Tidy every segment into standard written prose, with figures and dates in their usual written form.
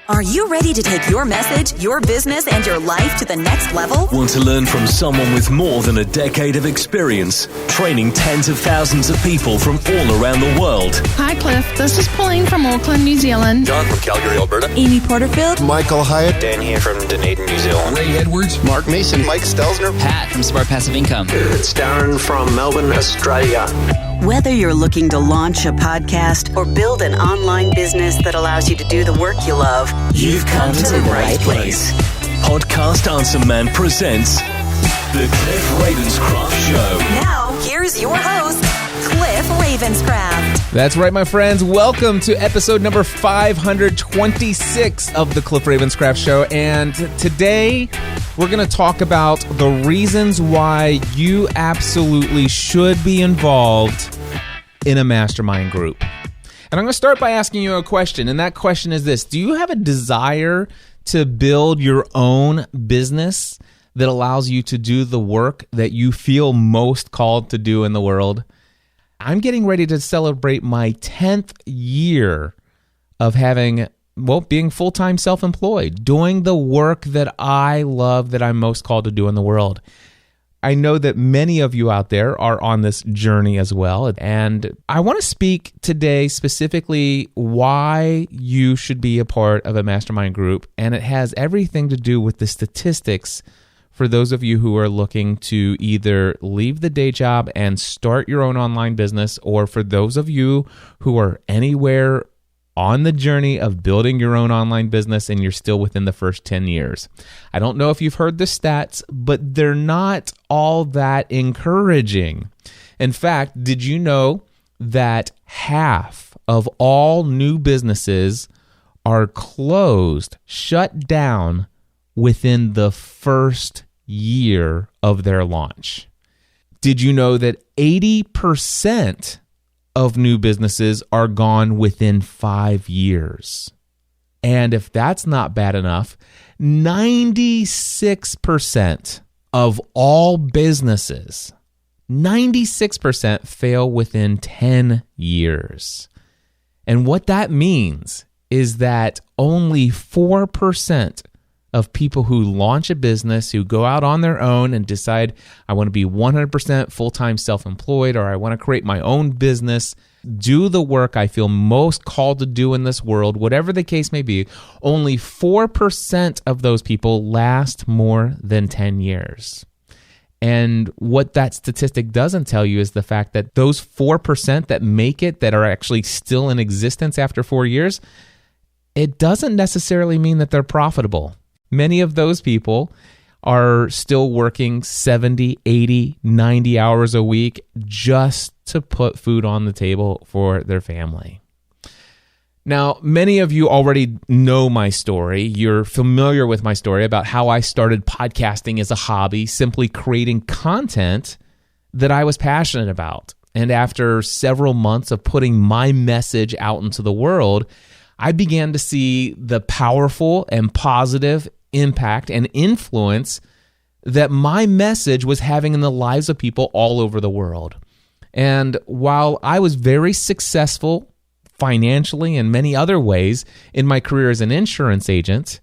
Are you ready to take your message, your business, and your life to the next level? Want to learn from someone with more than a decade of experience, training tens of thousands of people from all around the world? Hi, Cliff. This is Pauline from Auckland, New Zealand. John from Calgary, Alberta. Amy Porterfield. Michael Hyatt. Dan here from Dunedin, New Zealand. Ray Edwards. Mark Mason. Mike Stelzner. Pat from Smart Passive Income. It's Darren from Melbourne, Australia. Whether you're looking to launch a podcast or build an online business that allows you to do the work you love, You've come to the right place. Podcast Answer Man presents The Cliff Ravenscraft Show. Now, here's your host, Cliff Ravenscraft. That's right, my friends. Welcome to episode number 526 of The Cliff Ravenscraft Show. And today, we're going to talk about the reasons why you absolutely should be involved in a mastermind group. And I'm going to start by asking you a question, and that question is this. Do you have a desire to build your own business that allows you to do the work that you feel most called to do in the world? I'm getting ready to celebrate my 10th year of being full-time self-employed, doing the work that I love, that I'm most called to do in the world. I know that many of you out there are on this journey as well, and I want to speak today specifically why you should be a part of a mastermind group, and it has everything to do with the statistics for those of you who are looking to either leave the day job and start your own online business, or for those of you who are anywhere on the journey of building your own online business and you're still within the first 10 years. I don't know if you've heard the stats, but they're not all that encouraging. In fact, did you know that half of all new businesses are closed, shut down within the first year of their launch? Did you know that 80% of new businesses are gone within 5 years? And if that's not bad enough, 96% of all businesses, 96% fail within 10 years. And what that means is that only 4% of people who launch a business, who go out on their own and decide, I want to be 100% full-time self-employed, or I want to create my own business, do the work I feel most called to do in this world, whatever the case may be, only 4% of those people last more than 10 years. And what that statistic doesn't tell you is the fact that those 4% that make it, that are actually still in existence after 4 years, it doesn't necessarily mean that they're profitable. Many of those people are still working 70, 80, 90 hours a week just to put food on the table for their family. Now, many of you already know my story. You're familiar with my story about how I started podcasting as a hobby, simply creating content that I was passionate about. And after several months of putting my message out into the world, I began to see the powerful and positive impact and influence that my message was having in the lives of people all over the world. And while I was very successful financially and many other ways in my career as an insurance agent,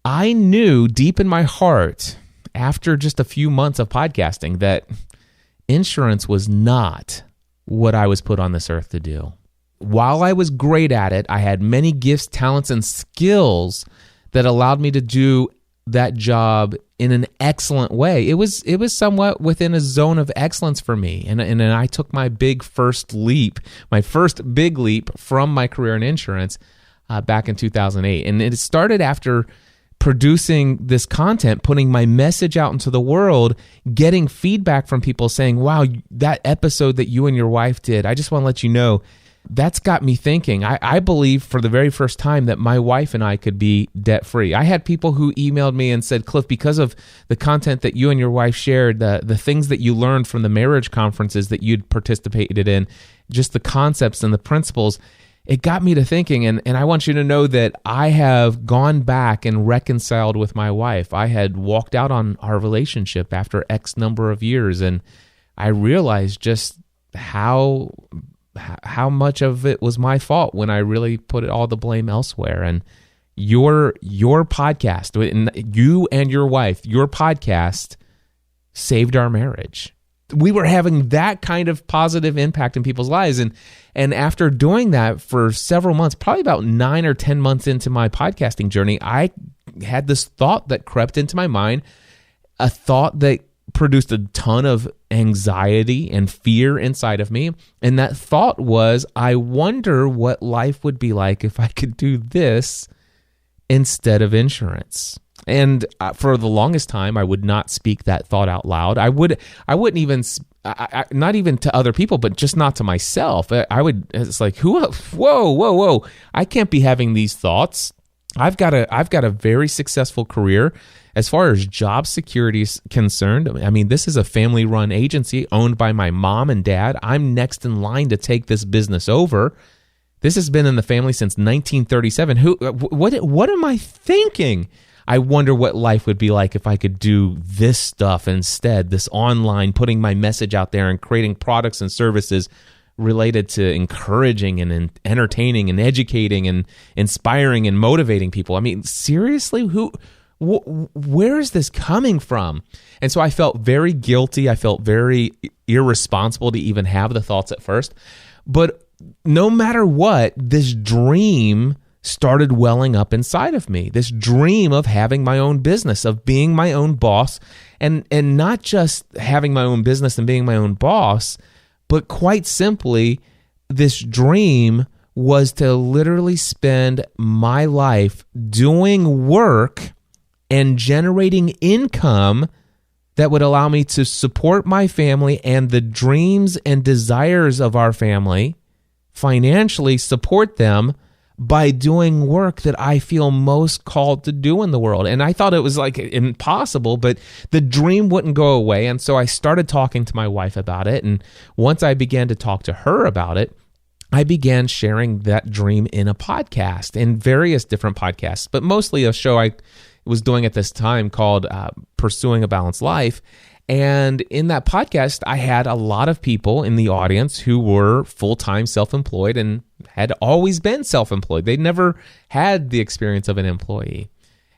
I knew deep in my heart, after just a few months of podcasting, that insurance was not what I was put on this earth to do. While I was great at it, I had many gifts, talents, and skills that allowed me to do that job in an excellent way. It was somewhat within a zone of excellence for me. And I took my first big leap from my career in insurance back in 2008. And it started after producing this content, putting my message out into the world, getting feedback from people saying, wow, that episode that you and your wife did, I just want to let you know, that's got me thinking. I believe for the very first time that my wife and I could be debt-free. I had people who emailed me and said, Cliff, because of the content that you and your wife shared, the things that you learned from the marriage conferences that you'd participated in, just the concepts and the principles, it got me to thinking. And I want you to know that I have gone back and reconciled with my wife. I had walked out on our relationship after X number of years, and I realized just how much of it was my fault when I really put all the blame elsewhere. And your podcast, and you and your wife, your podcast saved our marriage. We were having that kind of positive impact in people's lives. And after doing that for several months, probably about 9 or 10 months into my podcasting journey, I had this thought that crept into my mind, a thought that produced a ton of anxiety and fear inside of me. And that thought was, I wonder what life would be like if I could do this instead of insurance. And for the longest time, I would not speak that thought out loud. I wouldn't even, not even to other people, but just not to myself. It's like, whoa. I can't be having these thoughts. I've got a very successful career as far as job security is concerned. I mean, this is a family-run agency owned by my mom and dad. I'm next in line to take this business over. This has been in the family since 1937. What am I thinking? I wonder what life would be like if I could do this stuff instead, this online, putting my message out there and creating products and services related to encouraging and entertaining and educating and inspiring and motivating people. I mean, seriously, where is this coming from? And so I felt very guilty. I felt very irresponsible to even have the thoughts at first. But no matter what, this dream started welling up inside of me, this dream of having my own business, of being my own boss, and not just having my own business and being my own boss, but quite simply, this dream was to literally spend my life doing work and generating income that would allow me to support my family and the dreams and desires of our family, financially support them by doing work that I feel most called to do in the world. And I thought it was like impossible, but the dream wouldn't go away. And so I started talking to my wife about it. And once I began to talk to her about it, I began sharing that dream in a podcast, in various different podcasts, but mostly a show I was doing at this time called Pursuing a Balanced Life. And in that podcast, I had a lot of people in the audience who were full-time self-employed and had always been self-employed. They never had the experience of an employee.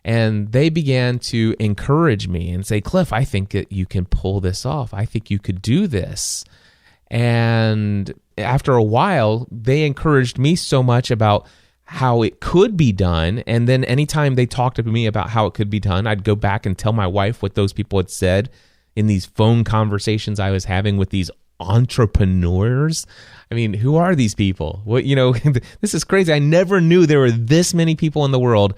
And they began to encourage me and say, Cliff, I think that you can pull this off. I think you could do this. And after a while, they encouraged me so much about how it could be done. And then anytime they talked to me about how it could be done, I'd go back and tell my wife what those people had said in these phone conversations I was having with these entrepreneurs. I mean, who are these people? This is crazy. I never knew there were this many people in the world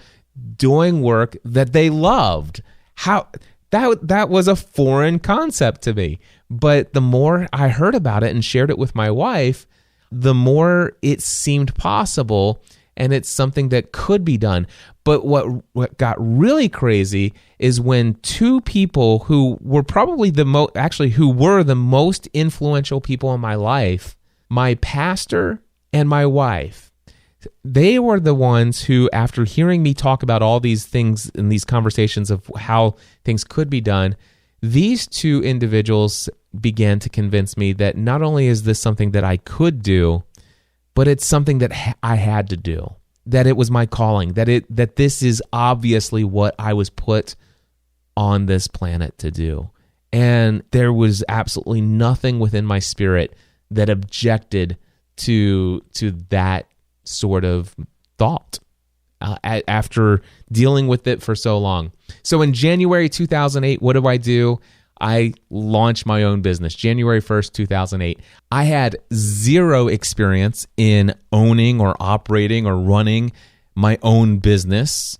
doing work that they loved. How that was a foreign concept to me. But the more I heard about it and shared it with my wife, the more it seemed possible, and it's something that could be done. But what got really crazy is when two people who were probably who were the most influential people in my life, my pastor and my wife, they were the ones who, after hearing me talk about all these things in these conversations of how things could be done, these two individuals began to convince me that not only is this something that I could do, but it's something that I had to do, that it was my calling, that this is obviously what I was put on this planet to do. And there was absolutely nothing within my spirit that objected to that sort of thought after dealing with it for so long. So in January 2008, what do? I launched my own business, January 1st, 2008. I had zero experience in owning or operating or running my own business.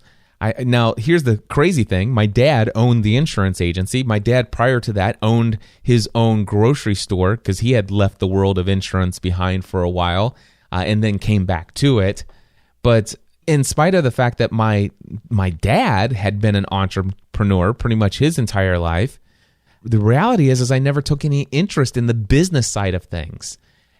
Now, here's the crazy thing. My dad owned the insurance agency. My dad, prior to that, owned his own grocery store because he had left the world of insurance behind for a while and then came back to it. But in spite of the fact that my dad had been an entrepreneur pretty much his entire life, the reality is I never took any interest in the business side of things.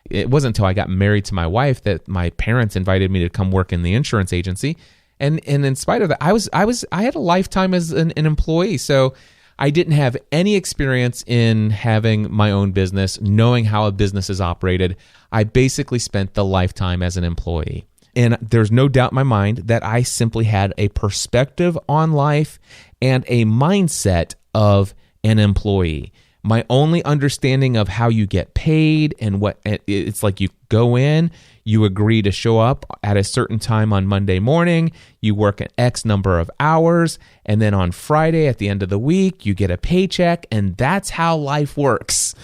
It wasn't until I got married to my wife that my parents invited me to come work in the insurance agency. And in spite of that, I had a lifetime as an employee. So I didn't have any experience in having my own business, knowing how a business is operated. I basically spent the lifetime as an employee. And there's no doubt in my mind that I simply had a perspective on life and a mindset of an employee. My only understanding of how you get paid and what it's like, you go in, you agree to show up at a certain time on Monday morning, you work an X number of hours, and then on Friday at the end of the week, you get a paycheck, and that's how life works.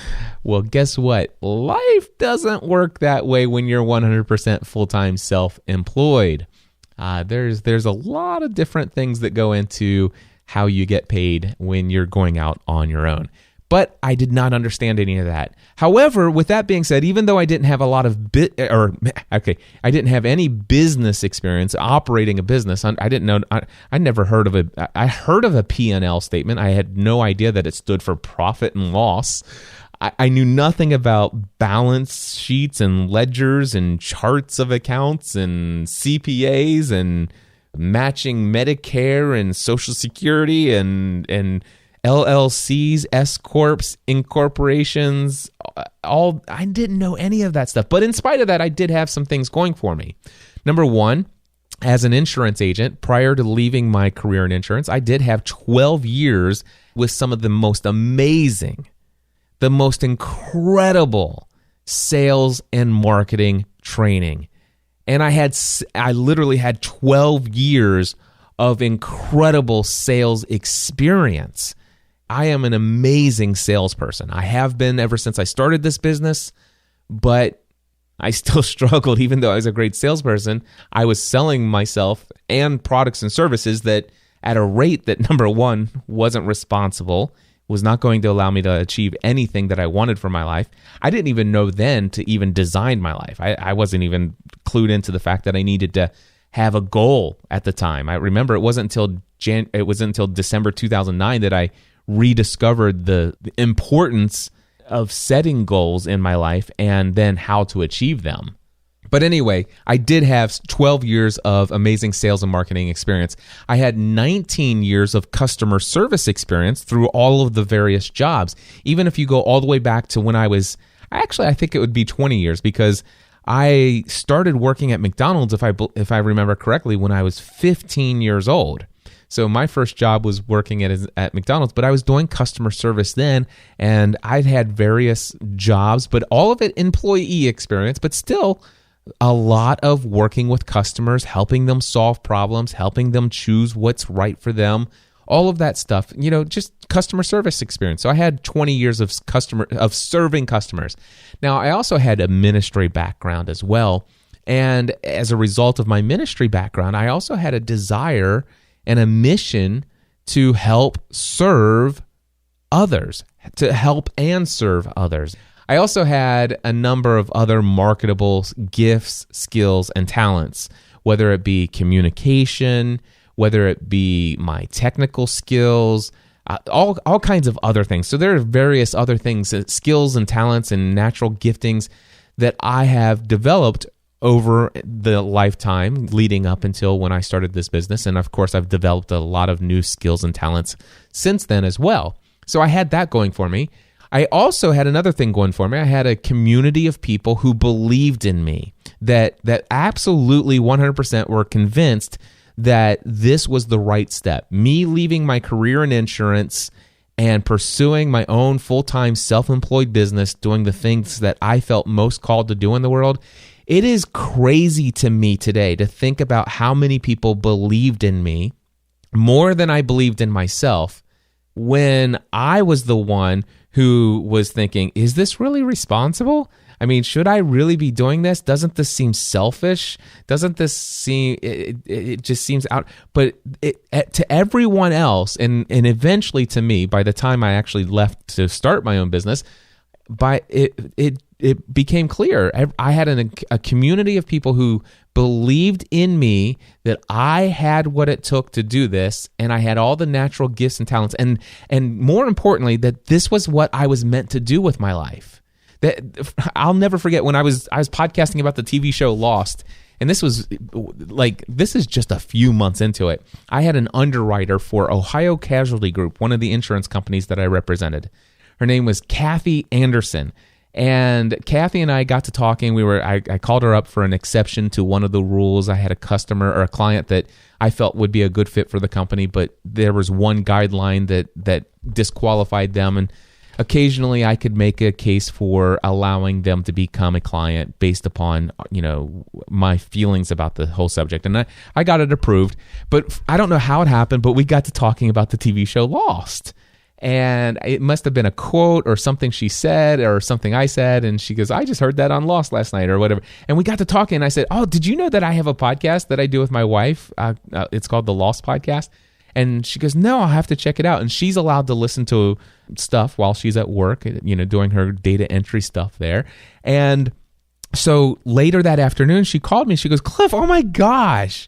Well, guess what? Life doesn't work that way when you're 100% full-time self-employed. There's a lot of different things that go into how you get paid when you're going out on your own. But I did not understand any of that. However, with that being said, even though I didn't have a lot of I didn't have any business experience operating a business. I didn't know. I never heard of I heard of a P&L statement. I had no idea that it stood for profit and loss. I knew nothing about balance sheets and ledgers and charts of accounts and CPAs and matching Medicare and Social Security and LLCs, S-corps, incorporations, I didn't know any of that stuff. But in spite of that, I did have some things going for me. Number one, as an insurance agent, prior to leaving my career in insurance, I did have 12 years with some of the most amazing, the most incredible sales and marketing training. And I literally had 12 years of incredible sales experience. I am an amazing salesperson. I have been ever since I started this business, but I still struggled. Even though I was a great salesperson, I was selling myself and products and services that at a rate that, number one, wasn't responsible, was not going to allow me to achieve anything that I wanted for my life. I didn't even know then to even design my life. I wasn't even clued into the fact that I needed to have a goal at the time. I remember it wasn't until December 2009 that I rediscovered the importance of setting goals in my life and then how to achieve them. But anyway, I did have 12 years of amazing sales and marketing experience. I had 19 years of customer service experience through all of the various jobs. Even if you go all the way back to when I think it would be 20 years, because I started working at McDonald's, if I remember correctly, when I was 15 years old. So my first job was working at McDonald's, but I was doing customer service then, and I'd had various jobs, but all of it employee experience, but still a lot of working with customers, helping them solve problems, helping them choose what's right for them, all of that stuff, just customer service experience. So I had 20 years of serving customers. Now, I also had a ministry background as well, and as a result of my ministry background, I also had a desire and a mission to help serve others, to help and serve others. I also had a number of other marketable gifts, skills, and talents, whether it be communication, whether it be my technical skills, all kinds of other things. So there are various other things, skills and talents and natural giftings that I have developed over the lifetime leading up until when I started this business. And of course, I've developed a lot of new skills and talents since then as well. So I had that going for me. I also had another thing going for me. I had a community of people who believed in me, that absolutely 100% were convinced that this was the right step. Me leaving my career in insurance and pursuing my own full-time self-employed business, doing the things that I felt most called to do in the world. It is crazy to me today to think about how many people believed in me more than I believed in myself when I was the one who was thinking, is this really responsible? I mean, should I really be doing this? Doesn't this seem selfish? Doesn't this seem, it just seems out, but to everyone else, and eventually to me, by the time I actually left to start my own business, it became clear. I had a community of people who believed in me, that I had what it took to do this, and I had all the natural gifts and talents, and more importantly, that this was what I was meant to do with my life. That I'll never forget when I was podcasting about the TV show Lost, and this is just a few months into it. I had an underwriter for Ohio Casualty Group, one of the insurance companies that I represented. Her name was Kathy Anderson. And Kathy and I got to talking. I called her up for an exception to one of the rules. I had a customer or a client that I felt would be a good fit for the company, but there was one guideline that disqualified them. And occasionally I could make a case for allowing them to become a client based upon, my feelings about the whole subject. And I got it approved, but I don't know how it happened, but we got to talking about the TV show Lost. And it must have been a quote or something she said or something I said. And she goes, I just heard that on Lost last night or whatever. And we got to talking and I said, oh, did you know that I have a podcast that I do with my wife? It's called the Lost Podcast. And she goes, no, I'll have to check it out. And she's allowed to listen to stuff while she's at work, doing her data entry stuff there. And so later that afternoon, she called me. She goes, Cliff, oh my gosh,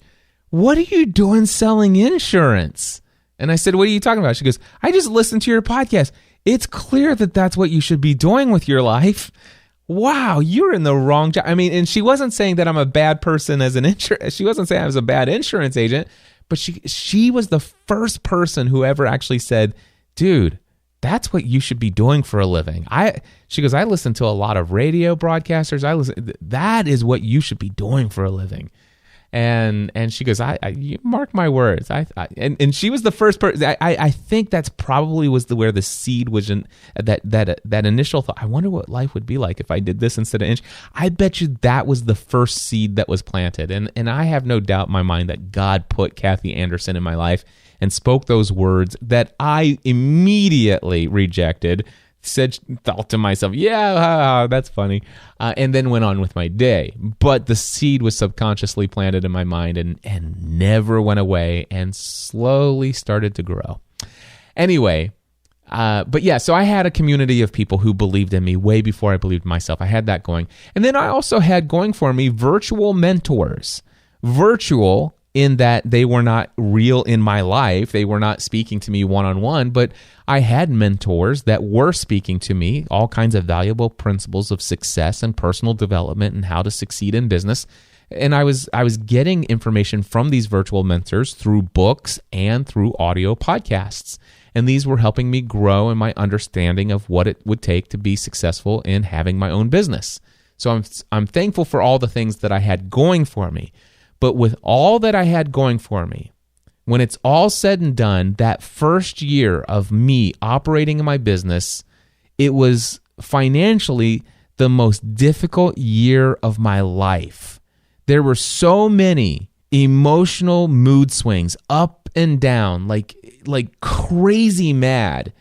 what are you doing selling insurance? And I said, what are you talking about? She goes, I just listened to your podcast. It's clear that that's what you should be doing with your life. Wow, you're in the wrong job. I mean, and she wasn't saying that I'm a bad person as an insurance. She wasn't saying I was a bad insurance agent, but she was the first person who ever actually said, dude, that's what you should be doing for a living. She goes, I listen to a lot of radio broadcasters. That is what you should be doing for a living. And she goes, you mark my words. And she was the first person. I think that's probably was where the seed was in that initial thought. I wonder what life would be like if I did this instead of inch. I bet you that was the first seed that was planted. And I have no doubt in my mind that God put Kathy Anderson in my life and spoke those words that I immediately rejected. Thought to myself, yeah, that's funny, and then went on with my day. But the seed was subconsciously planted in my mind and never went away and slowly started to grow. Anyway, but yeah, so I had a community of people who believed in me way before I believed in myself. I had that going. And then I also had going for me virtual mentors. Virtual in that they were not real in my life. They were not speaking to me one-on-one, but I had mentors that were speaking to me, all kinds of valuable principles of success and personal development and how to succeed in business. And I was getting information from these virtual mentors through books and through audio podcasts. And these were helping me grow in my understanding of what it would take to be successful in having my own business. So I'm thankful for all the things that I had going for me. But with all that I had going for me, when it's all said and done, that first year of me operating in my business, it was financially the most difficult year of my life. There were so many emotional mood swings up and down, like crazy mad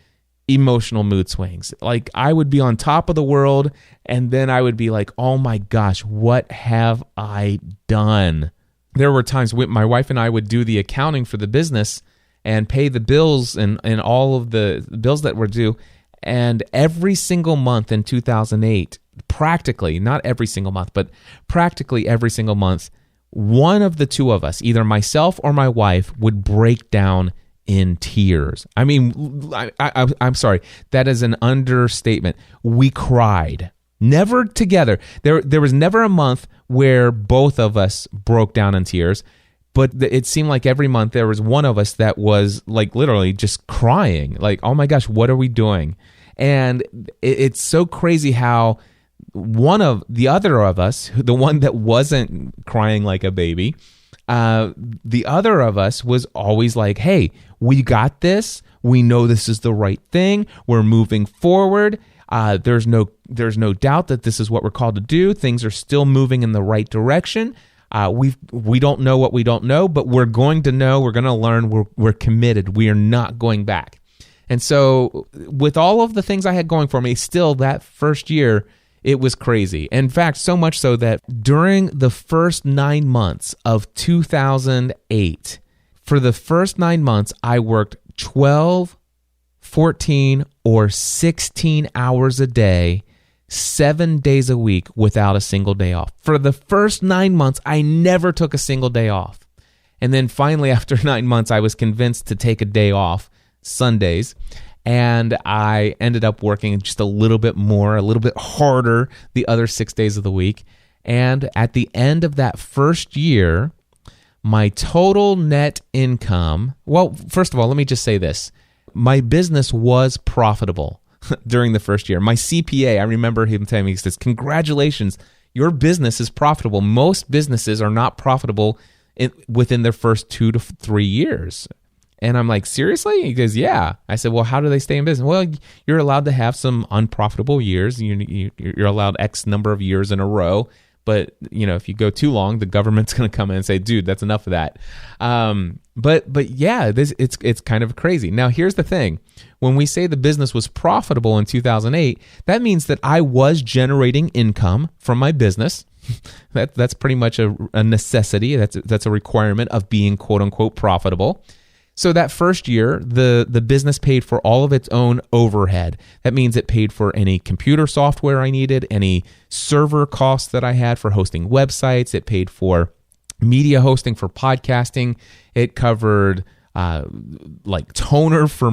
emotional mood swings. Like I would be on top of the world and then I would be like, oh my gosh, what have I done? There were times when my wife and I would do the accounting for the business and pay the bills and all of the bills that were due. And every single month in 2008, practically, not every single month, but practically every single month, one of the two of us, either myself or my wife, would break down in tears. I mean, I'm sorry, that is an understatement. We cried. Never together. There was never a month where both of us broke down in tears, but it seemed like every month there was one of us that was like literally just crying. Like, oh my gosh, what are we doing? And it's so crazy how one of the other of us, the one that wasn't crying like a baby, the other of us was always like, hey, we got this. We know this is the right thing. We're moving forward. There's no doubt that this is what we're called to do. Things are still moving in the right direction. We don't know what we don't know, but we're going to know. We're going to learn. We're committed. We are not going back. And so with all of the things I had going for me, still that first year, it was crazy. In fact, so much so that during the first 9 months of 2008, for the first 9 months, I worked 12, 14, or 16 hours a day, 7 days a week without a single day off. For the first 9 months, I never took a single day off. And then finally, after 9 months, I was convinced to take a day off, Sundays, and I ended up working just a little bit more, a little bit harder the other 6 days of the week. And at the end of that first year, my total net income, well, first of all, let me just say this. My business was profitable. during the first year. My CPA, I remember him telling me, he says, congratulations, your business is profitable. Most businesses are not profitable within their first 2 to 3 years. And I'm like, seriously? He goes, yeah. I said, well, how do they stay in business? Well, you're allowed to have some unprofitable years. You're allowed X number of years in a row. But, if you go too long, the government's going to come in and say, dude, that's enough of that. But yeah, it's kind of crazy. Now, here's the thing. When we say the business was profitable in 2008, that means that I was generating income from my business. That's pretty much a necessity. That's a requirement of being quote unquote profitable. So that first year, the business paid for all of its own overhead. That means it paid for any computer software I needed, any server costs that I had for hosting websites. It paid for media hosting for podcasting. It covered like toner for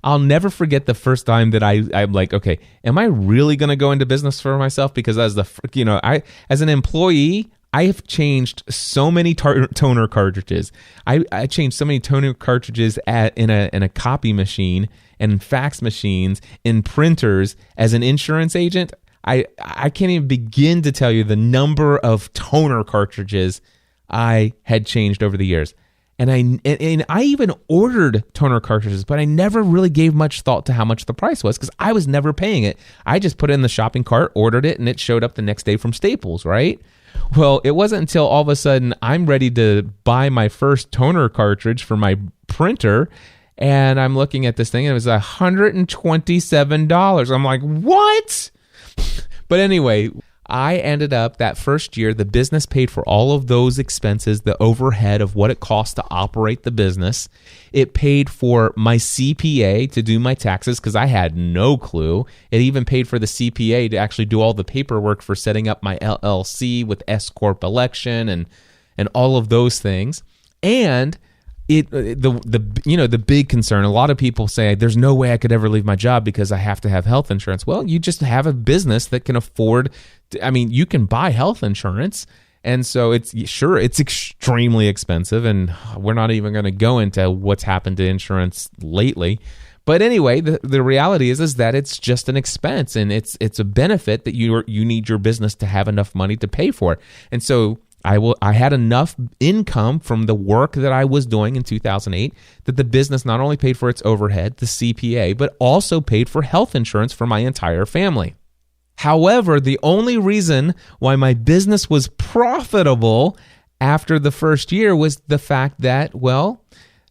I'll never forget the first time that I'm like, okay, am I really going to go into business for myself? Because as an employee, I have changed so many toner cartridges. I changed so many toner cartridges in a copy machine and fax machines and printers as an insurance agent. I can't even begin to tell you the number of toner cartridges I had changed over the years. And I even ordered toner cartridges, but I never really gave much thought to how much the price was because I was never paying it. I just put it in the shopping cart, ordered it, and it showed up the next day from Staples, right? Well, it wasn't until all of a sudden I'm ready to buy my first toner cartridge for my printer, and I'm looking at this thing, and it was $127. I'm like, what? But anyway, I ended up that first year, the business paid for all of those expenses, the overhead of what it costs to operate the business. It paid for my CPA to do my taxes because I had no clue. It even paid for the CPA to actually do all the paperwork for setting up my LLC with S Corp election and all of those things. And the big concern, a lot of people say there's no way I could ever leave my job because I have to have health insurance. Well, you just have a business that can afford you can buy health insurance. And so it's extremely expensive, and we're not even going to go into what's happened to insurance lately. But anyway, the reality is that it's just an expense, and it's a benefit that you need your business to have enough money to pay for. And so I had enough income from the work that I was doing in 2008 that the business not only paid for its overhead, the CPA, but also paid for health insurance for my entire family. However, the only reason why my business was profitable after the first year was the fact that, well,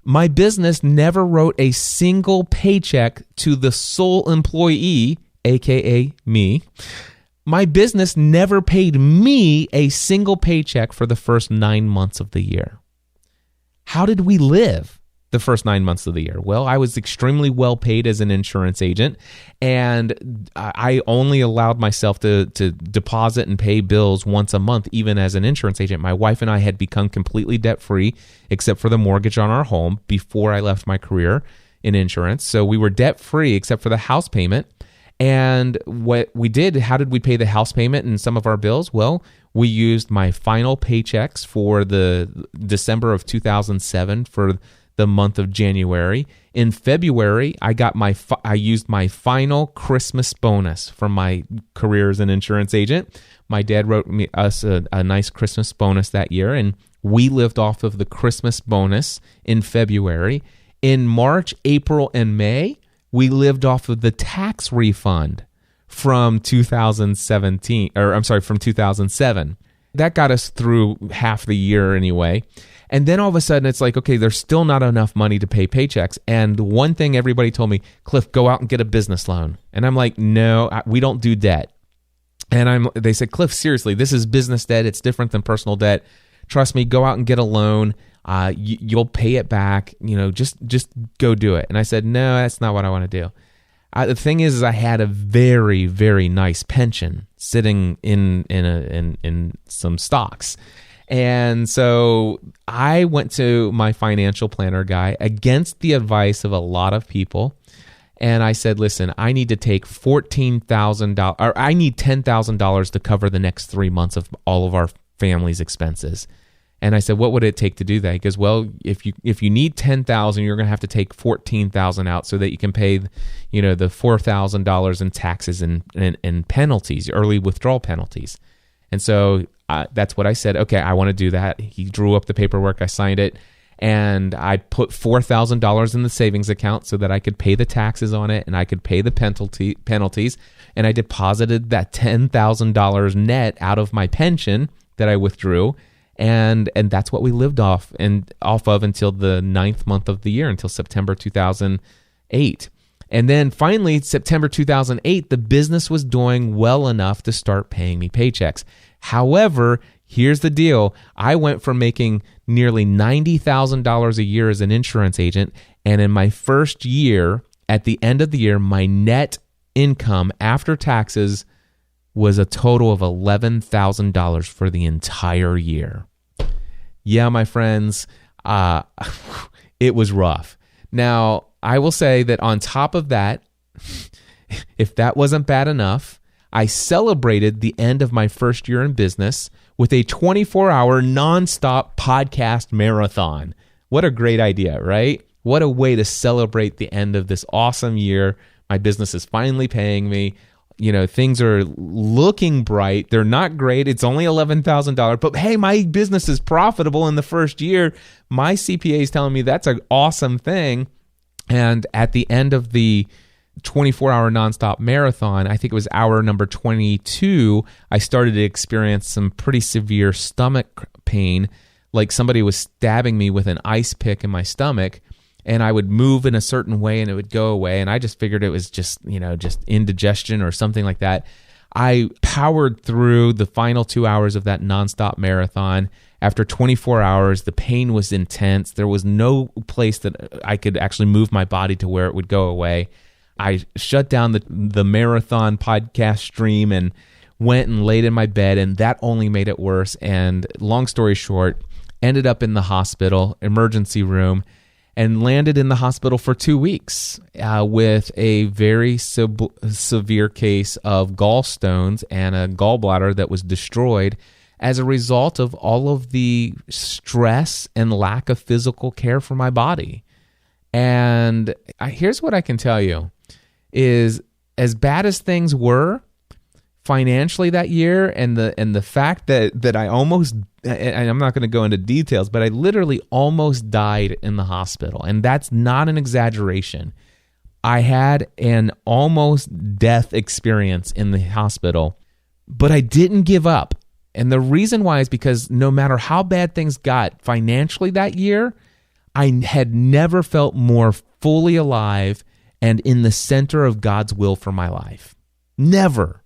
my business never wrote a single paycheck to the sole employee, aka me. My business never paid me a single paycheck for the first 9 months of the year. How did we live the first 9 months of the year? Well, I was extremely well paid as an insurance agent, and I only allowed myself to deposit and pay bills once a month, even as an insurance agent. My wife and I had become completely debt-free, except for the mortgage on our home, before I left my career in insurance. So we were debt-free except for the house payment. And what we did, how did we pay the house payment and some of our bills? Well, we used my final paychecks for the December of 2007 for the month of January. In February, I used my final Christmas bonus from my career as an insurance agent. My dad wrote us a nice Christmas bonus that year, and we lived off of the Christmas bonus in February. In March, April, and May, we lived off of the tax refund from 2007. That got us through half the year anyway. And then all of a sudden, it's like, okay, there's still not enough money to pay paychecks. And one thing everybody told me, Cliff, go out and get a business loan. And I'm like, no, we don't do debt. And they said, Cliff, seriously, this is business debt. It's different than personal debt. Trust me, go out and get a loan. You'll pay it back. Just go do it. And I said, no, that's not what I want to do. The thing is I had a very, very nice pension sitting in some stocks. And so I went to my financial planner guy against the advice of a lot of people. And I said, listen, I need to take $14,000, or I need $10,000 to cover the next 3 months of all of our family's expenses. And I said, what would it take to do that? He goes, well, if you need 10,000, you're going to have to take 14,000 out so that you can pay, the $4,000 in taxes and penalties, early withdrawal penalties. And so that's what I said. Okay, I want to do that. He drew up the paperwork. I signed it. And I put $4,000 in the savings account so that I could pay the taxes on it and I could pay the penalties. And I deposited that $10,000 net out of my pension that I withdrew. And that's what we lived off of until the 9th month of the year, until September 2008. And then finally, September 2008, the business was doing well enough to start paying me paychecks. However, here's the deal. I went from making nearly $90,000 a year as an insurance agent, and in my first year, at the end of the year, my net income after taxes was a total of $11,000 for the entire year. Yeah, my friends, it was rough. Now, I will say that on top of that, if that wasn't bad enough, I celebrated the end of my first year in business with a 24-hour nonstop podcast marathon. What a great idea, right? What a way to celebrate the end of this awesome year. My business is finally paying me. Things are looking bright. They're not great. It's only $11,000, but hey, my business is profitable in the first year. My CPA is telling me that's an awesome thing. And at the end of the 24-hour nonstop marathon, I think it was hour number 22, I started to experience some pretty severe stomach pain, like somebody was stabbing me with an ice pick in my stomach. And I would move in a certain way and it would go away. And I just figured it was just indigestion or something like that. I powered through the final 2 hours of that nonstop marathon. After 24 hours, the pain was intense. There was no place that I could actually move my body to where it would go away. I shut down the marathon podcast stream and went and laid in my bed, and that only made it worse. And long story short, ended up in the hospital, emergency room, and landed in the hospital for 2 weeks with a very severe case of gallstones and a gallbladder that was destroyed as a result of all of the stress and lack of physical care for my body. And here's what I can tell you is, as bad as things were financially that year, and the fact that I almost, and I'm not going to go into details, but I literally almost died in the hospital. And that's not an exaggeration. I had an almost death experience in the hospital, but I didn't give up. And the reason why is because no matter how bad things got financially that year, I had never felt more fully alive and in the center of God's will for my life. Never.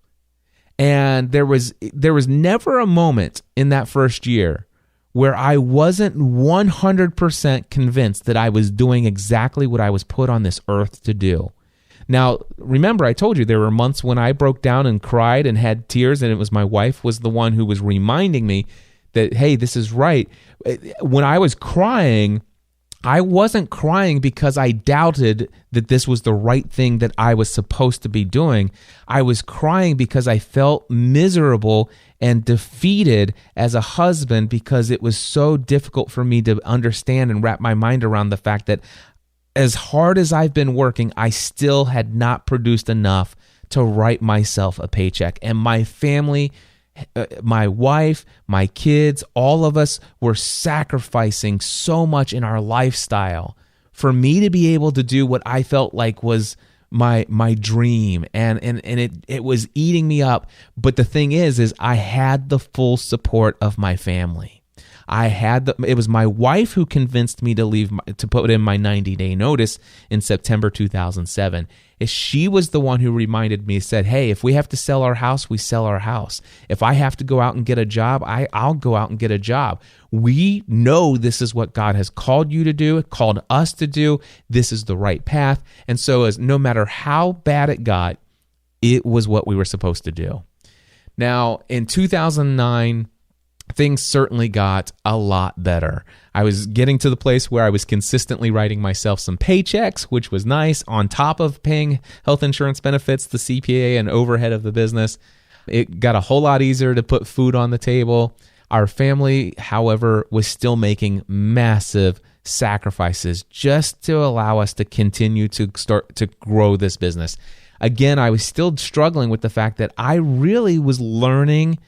And there was never a moment in that first year where I wasn't 100% convinced that I was doing exactly what I was put on this earth to do. Now, remember, I told you there were months when I broke down and cried and had tears, and it was my wife was the one who was reminding me that, hey, this is right. When I was crying, I wasn't crying because I doubted that this was the right thing that I was supposed to be doing. I was crying because I felt miserable and defeated as a husband because it was so difficult for me to understand and wrap my mind around the fact that as hard as I've been working, I still had not produced enough to write myself a paycheck. And my family, my wife, my kids, all of us were sacrificing so much in our lifestyle for me to be able to do what I felt like was my dream, and it was eating me up. But the thing is I had the full support of my family. It was my wife who convinced me to put in my 90-day notice in September 2007. She was the one who reminded me, said, hey, if we have to sell our house, we sell our house. If I have to go out and get a job, I'll go out and get a job. We know this is what God has called you to do, called us to do. This is the right path. And so as no matter how bad it got, it was what we were supposed to do. Now, in 2009, things certainly got a lot better. I was getting to the place where I was consistently writing myself some paychecks, which was nice, on top of paying health insurance benefits, the CPA, and overhead of the business. It got a whole lot easier to put food on the table. Our family, however, was still making massive sacrifices just to allow us to continue to start to grow this business. Again, I was still struggling with the fact that I really was learning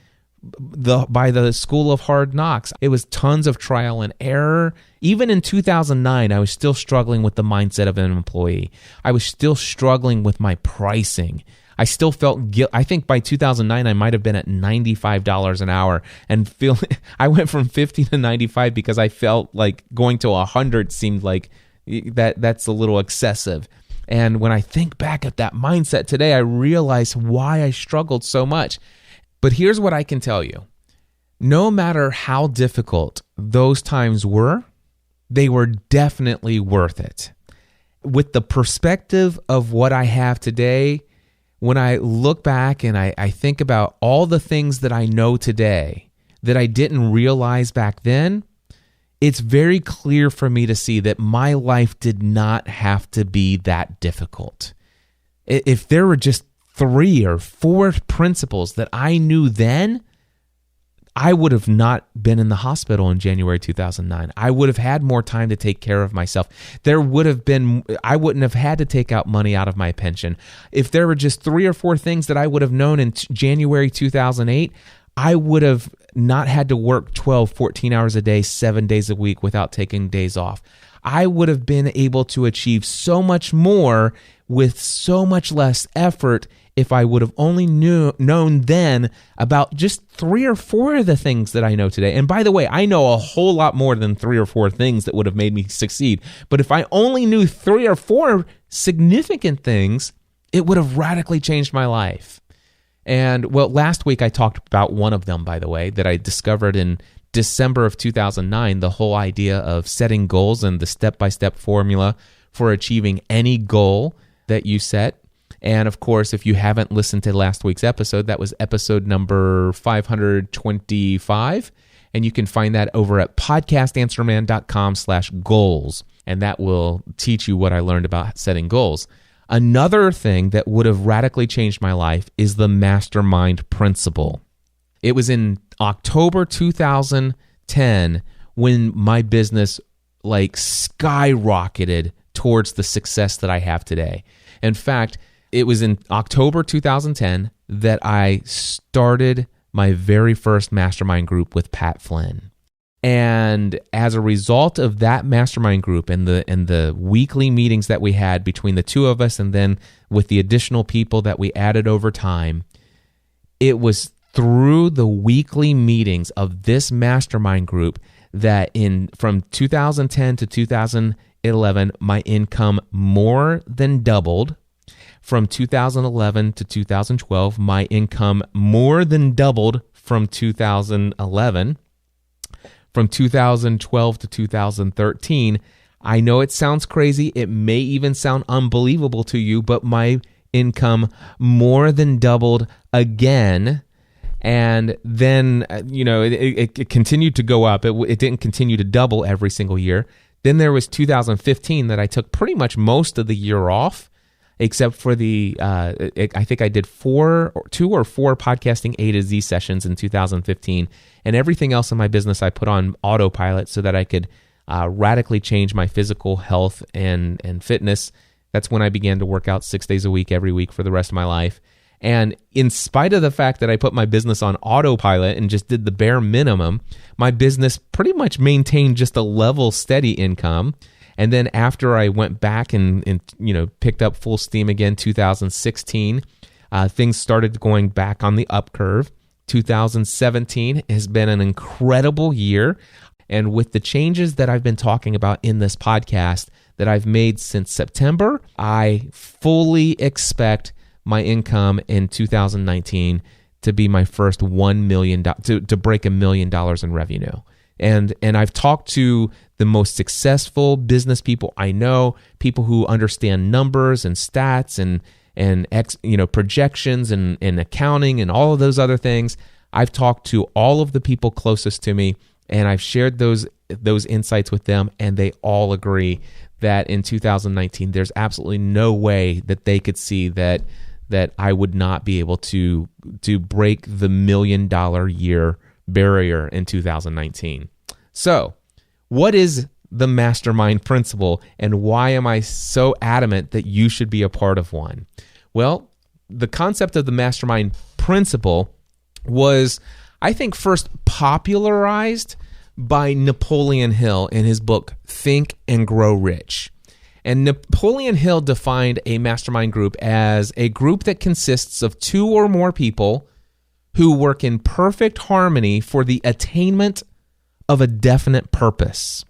by the school of hard knocks. It was tons of trial and error. Even in 2009, I was still struggling with the mindset of an employee. I was still struggling with my pricing. I still felt guilt. I think by 2009, I might have been at $95 an hour and I went from 50 to 95 because I felt like going to 100 seemed like that's a little excessive. And when I think back at that mindset today, I realize why I struggled so much. But here's what I can tell you. No matter how difficult those times were, they were definitely worth it. With the perspective of what I have today, when I look back and I think about all the things that I know today that I didn't realize back then, it's very clear for me to see that my life did not have to be that difficult. If there were just 3 or 4 principles that I knew then, I would have not been in the hospital in January 2009. I would have had more time to take care of myself. I wouldn't have had to take out money out of my pension. If there were just 3 or 4 things that I would have known in January 2008, I would have not had to work 12, 14 hours a day, 7 days a week without taking days off. I would have been able to achieve so much more with so much less effort if I would have only known then about just 3 or 4 of the things that I know today. And by the way, I know a whole lot more than 3 or 4 things that would have made me succeed. But if I only knew 3 or 4 significant things, it would have radically changed my life. And well, last week I talked about one of them, by the way, that I discovered in December of 2009, the whole idea of setting goals and the step-by-step formula for achieving any goal that you set. And of course, if you haven't listened to last week's episode, that was episode number 525. And you can find that over at podcastanswerman.com/goals. And that will teach you what I learned about setting goals. Another thing that would have radically changed my life is the Mastermind principle. It was in October 2010 when my business skyrocketed towards the success that I have today. In fact, it was in October 2010 that I started my very first mastermind group with Pat Flynn. And as a result of that mastermind group and the weekly meetings that we had between the two of us, and then with the additional people that we added over time, it was through the weekly meetings of this mastermind group that from 2010 to 2011, my income more than doubled. From 2011 to 2012, my income more than doubled from 2011. From 2012 to 2013, I know it sounds crazy. It may even sound unbelievable to you, but my income more than doubled again. And then, it continued to go up. It didn't continue to double every single year. Then there was 2015 that I took pretty much most of the year off, except for I think I did 2 or 4 podcasting A to Z sessions in 2015, and everything else in my business I put on autopilot so that I could radically change my physical health and fitness. That's when I began to work out 6 days a week, every week for the rest of my life. And in spite of the fact that I put my business on autopilot and just did the bare minimum, my business pretty much maintained just a level, steady income. And then after I went back and picked up full steam again, 2016, things started going back on the up curve. 2017 has been an incredible year. And with the changes that I've been talking about in this podcast that I've made since September, I fully expect my income in 2019 to be my first $1 million, to break $1 million in revenue. And I've talked to the most successful business people I know, people who understand numbers and stats and projections and accounting and all of those other things. I've talked to all of the people closest to me, and I've shared those insights with them, and they all agree that in 2019 there's absolutely no way that they could see that I would not be able to break the $1 million year barrier in 2019. So, what is the Mastermind principle, and why am I so adamant that you should be a part of one? Well, the concept of the Mastermind principle was, I think, first popularized by Napoleon Hill in his book, Think and Grow Rich. And Napoleon Hill defined a mastermind group as a group that consists of 2 or more people who work in perfect harmony for the attainment of a definite purpose.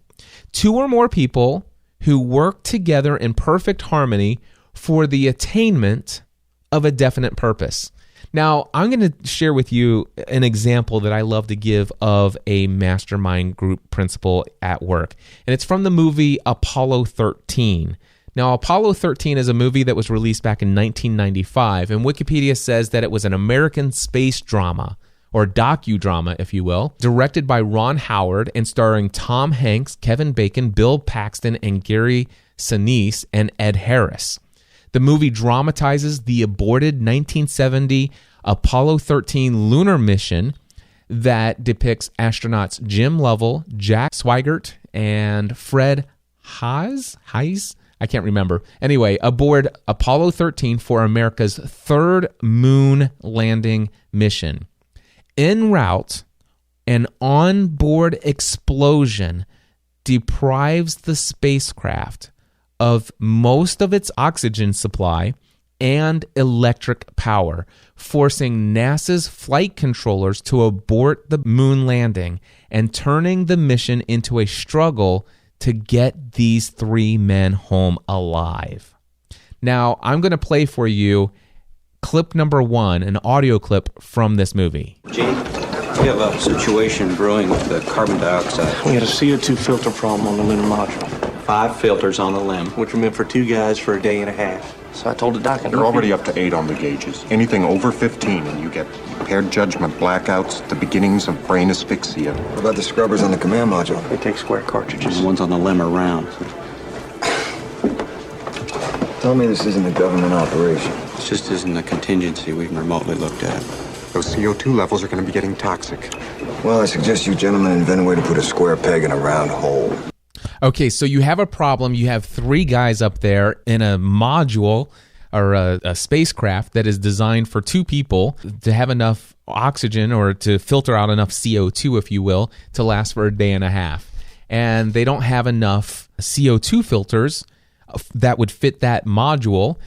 2 or more people who work together in perfect harmony for the attainment of a definite purpose. Now, I'm going to share with you an example that I love to give of a mastermind group principle at work. And it's from the movie Apollo 13. Now, Apollo 13 is a movie that was released back in 1995, and Wikipedia says that it was an American space drama, or docudrama, if you will, directed by Ron Howard and starring Tom Hanks, Kevin Bacon, Bill Paxton, and Gary Sinise, and Ed Harris. The movie dramatizes the aborted 1970 Apollo 13 lunar mission that depicts astronauts Jim Lovell, Jack Swigert, and Fred Haise? I can't remember. Anyway, aboard Apollo 13 for America's 3rd moon landing mission. En route, an onboard explosion deprives the spacecraft of most of its oxygen supply and electric power, forcing NASA's flight controllers to abort the moon landing and turning the mission into a struggle to get these 3 men home alive. Now, I'm going to play for you clip number 1, an audio clip from this movie. Gene, we have a situation brewing with the carbon dioxide. We had a CO2 filter problem on the lunar module. 5 filters on the limb. Which were meant for 2 guys for a day and a half. So I told the doc, You're already up to 8 on the gauges. Anything over 15 and you get impaired judgment, blackouts, the beginnings of brain asphyxia. What about the scrubbers on the command module? They take square cartridges. The ones on the limb are round. Tell me this isn't a government operation. This just isn't a contingency we've remotely looked at. Those CO2 levels are going to be getting toxic. Well, I suggest you gentlemen invent a way to put a square peg in a round hole. Okay, so you have a problem. You have 3 guys up there in a module or a spacecraft that is designed for 2 people to have enough oxygen or to filter out enough CO2, if you will, to last for a day and a half. And they don't have enough CO2 filters that would fit that module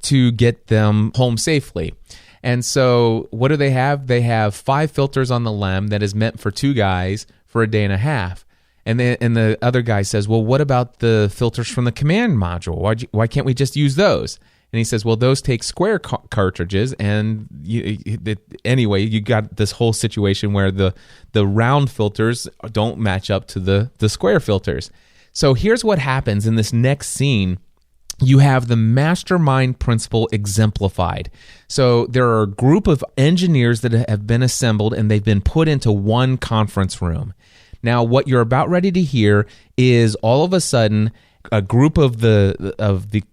to get them home safely. And so what do they have? They have 5 filters on the LEM that is meant for 2 guys for a day and a half. And the other guy says, well, what about the filters from the command module? Why can't we just use those? And he says, well, those take square cartridges. And anyway, you got this whole situation where the round filters don't match up to the square filters. So here's what happens in this next scene. You have the mastermind principle exemplified. So there are a group of engineers that have been assembled and they've been put into one conference room. Now, what you're about ready to hear is all of a sudden a group of the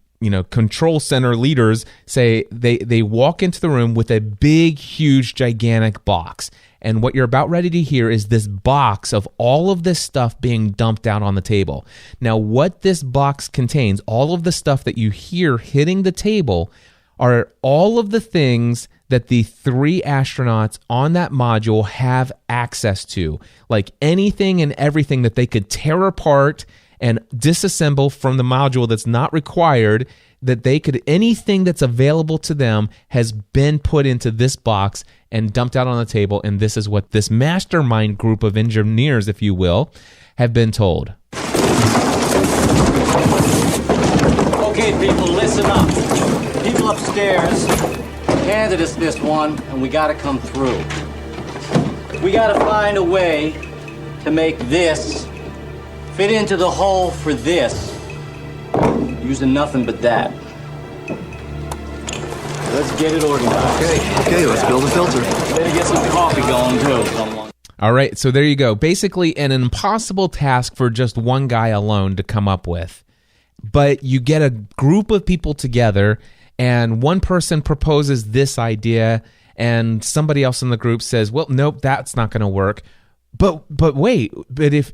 control center leaders say they walk into the room with a big, huge, gigantic box. And what you're about ready to hear is this box of all of this stuff being dumped out on the table. Now, what this box contains, all of the stuff that you hear hitting the table, are all of the things that the 3 astronauts on that module have access to, like anything and everything that they could tear apart and disassemble from the module that's not required, that they could, anything that's available to them has been put into this box and dumped out on the table. And this is what this mastermind group of engineers, if you will, have been told. Okay, people, listen up. People upstairs handed us this one, and we gotta come through. We gotta find a way to make this fit into the hole for this, using nothing but that. Let's get it organized. Okay, let's build a filter. Better get some coffee going, too. All right, so there you go. Basically, an impossible task for just one guy alone to come up with. But you get a group of people together, and one person proposes this idea, and somebody else in the group says, well, nope, that's not going to work. But wait, if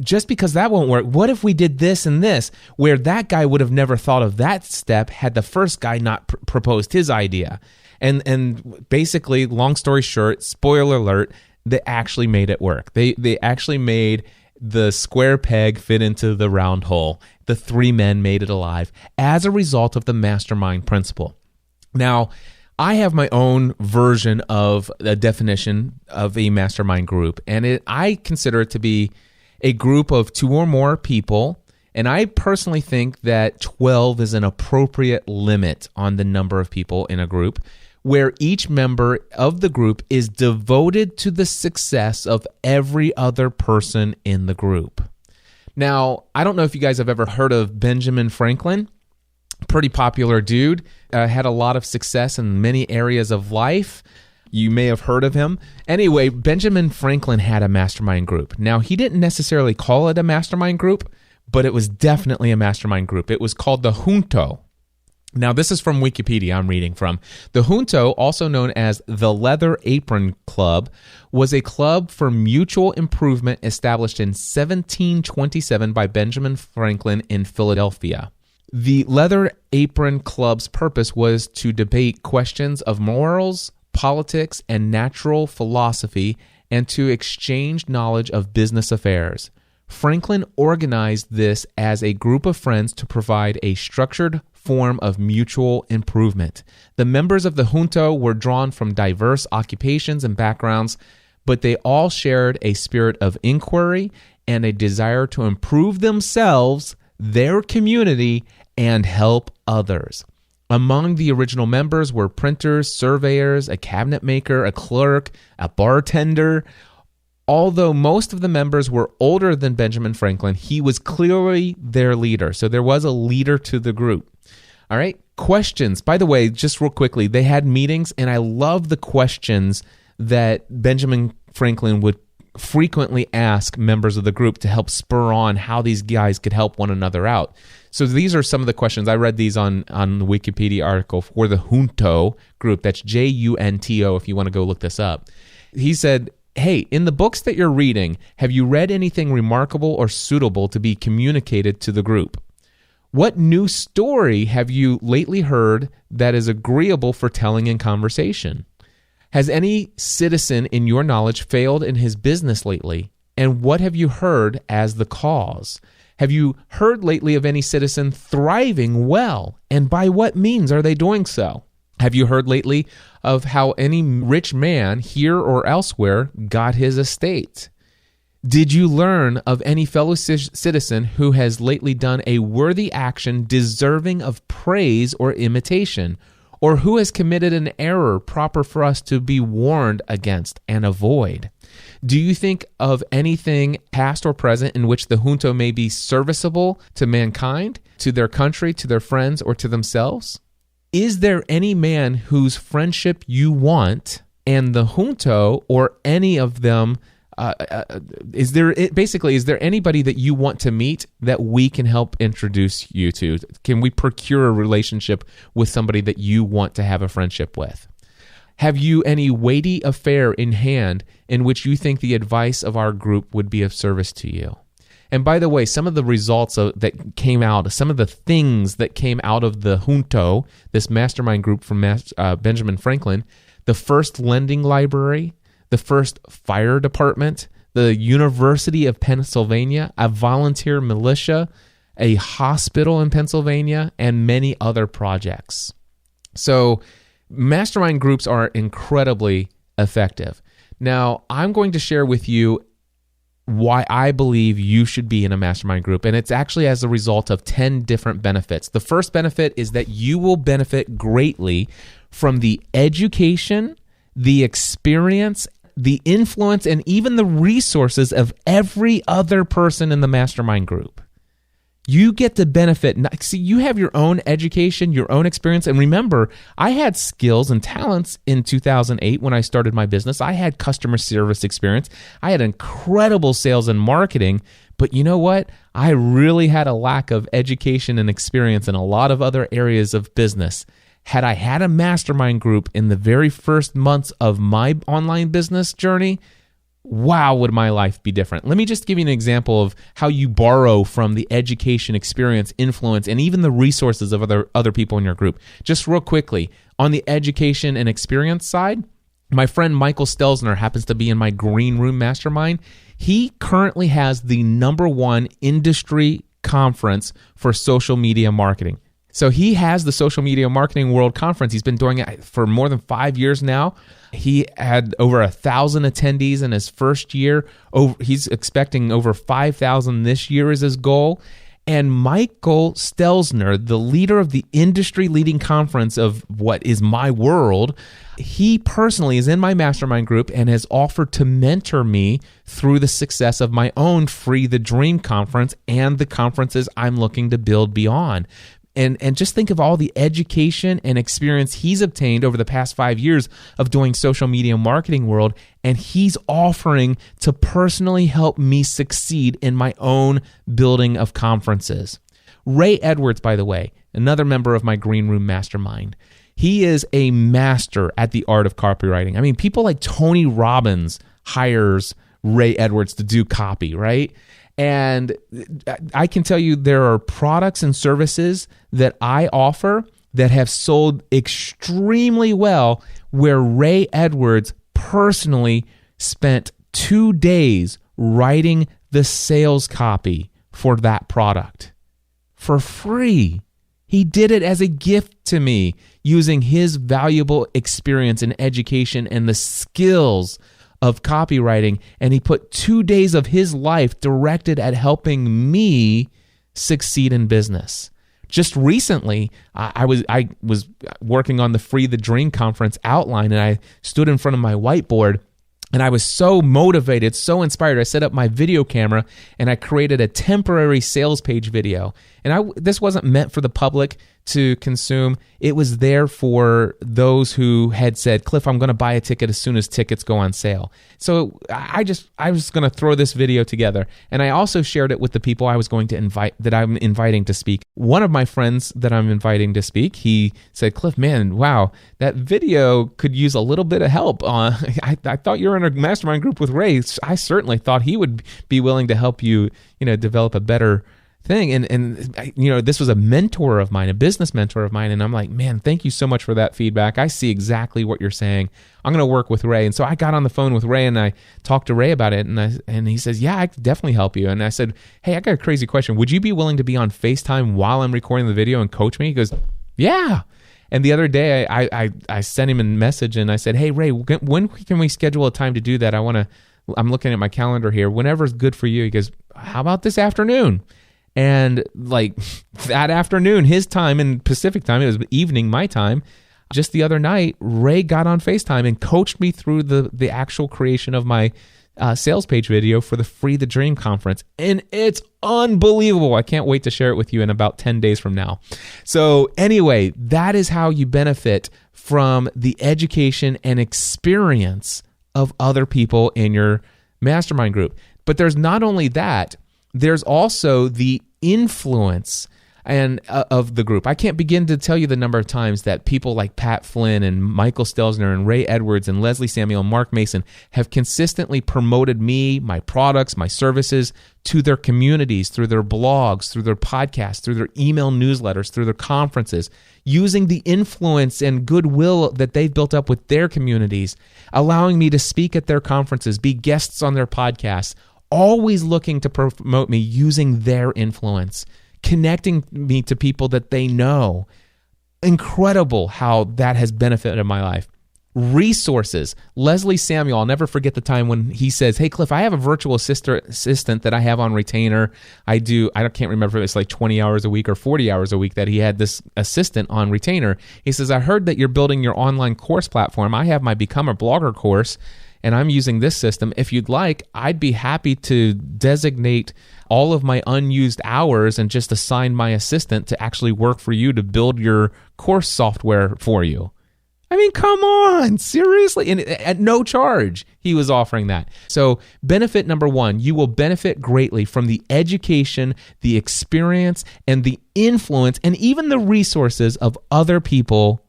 just because that won't work, what if we did this and this, where that guy would have never thought of that step had the first guy not proposed his idea? And basically, long story short, spoiler alert, they actually made it work. They actually made the square peg fit into the round hole. The three men made it alive as a result of the mastermind principle. Now, I have my own version of a definition of a mastermind group, and I consider it to be a group of 2 or more people, and I personally think that 12 is an appropriate limit on the number of people in a group, where each member of the group is devoted to the success of every other person in the group. Now, I don't know if you guys have ever heard of Benjamin Franklin. Pretty popular dude, had a lot of success in many areas of life. You may have heard of him. Anyway, Benjamin Franklin had a mastermind group. Now, he didn't necessarily call it a mastermind group, but it was definitely a mastermind group. It was called the Junto. Now, this is from Wikipedia I'm reading from. The Junto, also known as the Leather Apron Club, was a club for mutual improvement established in 1727 by Benjamin Franklin in Philadelphia. The Leather Apron Club's purpose was to debate questions of morals, politics, and natural philosophy, and to exchange knowledge of business affairs. Franklin organized this as a group of friends to provide a structured form of mutual improvement. The members of the Junto were drawn from diverse occupations and backgrounds, but they all shared a spirit of inquiry and a desire to improve themselves, their community, and help others. Among the original members were printers, surveyors, a cabinet maker, a clerk, a bartender. Although most of the members were older than Benjamin Franklin, he was clearly their leader. So there was a leader to the group. All right, questions. By the way, just real quickly, they had meetings, and I love the questions that Benjamin Franklin would frequently ask members of the group to help spur on how these guys could help one another out. So these are some of the questions. I read these on the Wikipedia article for the Junto group. That's Junto if you want to go look this up. He said, hey, in the books that you're reading, have you read anything remarkable or suitable to be communicated to the group? What new story have you lately heard that is agreeable for telling in conversation? Has any citizen in your knowledge failed in his business lately? And what have you heard as the cause? Have you heard lately of any citizen thriving well? And by what means are they doing so? Have you heard lately of how any rich man here or elsewhere got his estate? Did you learn of any fellow citizen who has lately done a worthy action deserving of praise or imitation, or who has committed an error proper for us to be warned against and avoid? Do you think of anything past or present in which the Junto may be serviceable to mankind, to their country, to their friends, or to themselves? Is there any man whose friendship you want, and the Junto or any of them? Is there anybody that you want to meet that we can help introduce you to? Can we procure a relationship with somebody that you want to have a friendship with? Have you any weighty affair in hand in which you think the advice of our group would be of service to you? And by the way, some of the results that came out, some of the things that came out of the Junto, this mastermind group from Benjamin Franklin, the first lending library, the first fire department, the University of Pennsylvania, a volunteer militia, a hospital in Pennsylvania, and many other projects. So mastermind groups are incredibly effective. Now, I'm going to share with you why I believe you should be in a mastermind group, and it's actually as a result of 10 different benefits. The first benefit is that you will benefit greatly from the education, the experience, the influence, and even the resources of every other person in the mastermind group. You get to benefit. See, you have your own education, your own experience. And remember, I had skills and talents in 2008 when I started my business. I had customer service experience. I had incredible sales and marketing. But you know what? I really had a lack of education and experience in a lot of other areas of business. had I had a mastermind group in the very first months of my online business journey, wow, would my life be different. Let me just give you an example of how you borrow from the education, experience, influence, and even the resources of other people in your group. Just real quickly, on the education and experience side, my friend Michael Stelzner happens to be in my Green Room Mastermind. He currently has the #1 industry conference for social media marketing. So he has the Social Media Marketing World Conference. He's been doing it for more than 5 years now. He had over 1,000 attendees in his first year. He's expecting over 5,000 this year is his goal. And Michael Stelzner, the leader of the industry-leading conference of what is my world, he personally is in my mastermind group and has offered to mentor me through the success of my own Free the Dream conference and the conferences I'm looking to build beyond. And just think of all the education and experience he's obtained over the past 5 years of doing social media marketing world, and he's offering to personally help me succeed in my own building of conferences. Ray Edwards, by the way, another member of my Green Room Mastermind, he is a master at the art of copywriting. I mean, people like Tony Robbins hires Ray Edwards to do copy, right? And I can tell you there are products and services that I offer that have sold extremely well where Ray Edwards personally spent 2 days writing the sales copy for that product for free. He did it as a gift to me using his valuable experience and education and the skills of copywriting, and he put 2 days of his life directed at helping me succeed in business. Just recently, I was working on the Free the Dream conference outline, and I stood in front of my whiteboard, and I was so motivated, so inspired. I set up my video camera, and I created a temporary sales page video. And this wasn't meant for the public to consume. It was there for those who had said, Cliff, I'm going to buy a ticket as soon as tickets go on sale. So I was going to throw this video together. And I also shared it with the people I was going to invite, that I'm inviting to speak. One of my friends that I'm inviting to speak, he said, Cliff, man, wow, that video could use a little bit of help. I thought you were in a mastermind group with Ray. I certainly thought he would be willing to help you, develop a better thing. And this was a mentor of mine, a business mentor of mine. And I'm like, man, thank you so much for that feedback. I see exactly what you're saying. I'm going to work with Ray. And so I got on the phone with Ray and I talked to Ray about it. And he says, yeah, I could definitely help you. And I said, hey, I got a crazy question. Would you be willing to be on FaceTime while I'm recording the video and coach me? He goes, yeah. And the other day I sent him a message and I said, hey, Ray, when can we schedule a time to do that? I'm looking at my calendar here. Whenever's good for you. He goes, how about this afternoon? And like that afternoon, his time in Pacific time, it was evening, my time, just the other night, Ray got on FaceTime and coached me through the actual creation of my sales page video for the Free the Dream conference. And it's unbelievable. I can't wait to share it with you in about 10 days from now. So anyway, that is how you benefit from the education and experience of other people in your mastermind group. But there's not only that, there's also the influence of the group. I can't begin to tell you the number of times that people like Pat Flynn and Michael Stelzner and Ray Edwards and Leslie Samuel and Mark Mason have consistently promoted me, my products, my services to their communities, through their blogs, through their podcasts, through their email newsletters, through their conferences, using the influence and goodwill that they've built up with their communities, allowing me to speak at their conferences, be guests on their podcasts, always looking to promote me using their influence, connecting me to people that they know. Incredible how that has benefited my life. Resources. Leslie Samuel, I'll never forget the time when he says, hey, Cliff, I have a virtual assistant that I have on retainer. I can't remember if it's like 20 hours a week or 40 hours a week that he had this assistant on retainer. He says, I heard that you're building your online course platform. I have my Become a Blogger course, and I'm using this system. If you'd like, I'd be happy to designate all of my unused hours and just assign my assistant to actually work for you to build your course software for you. I mean, come on, seriously? And at no charge, he was offering that. So benefit number one, you will benefit greatly from the education, the experience, and the influence, and even the resources of other people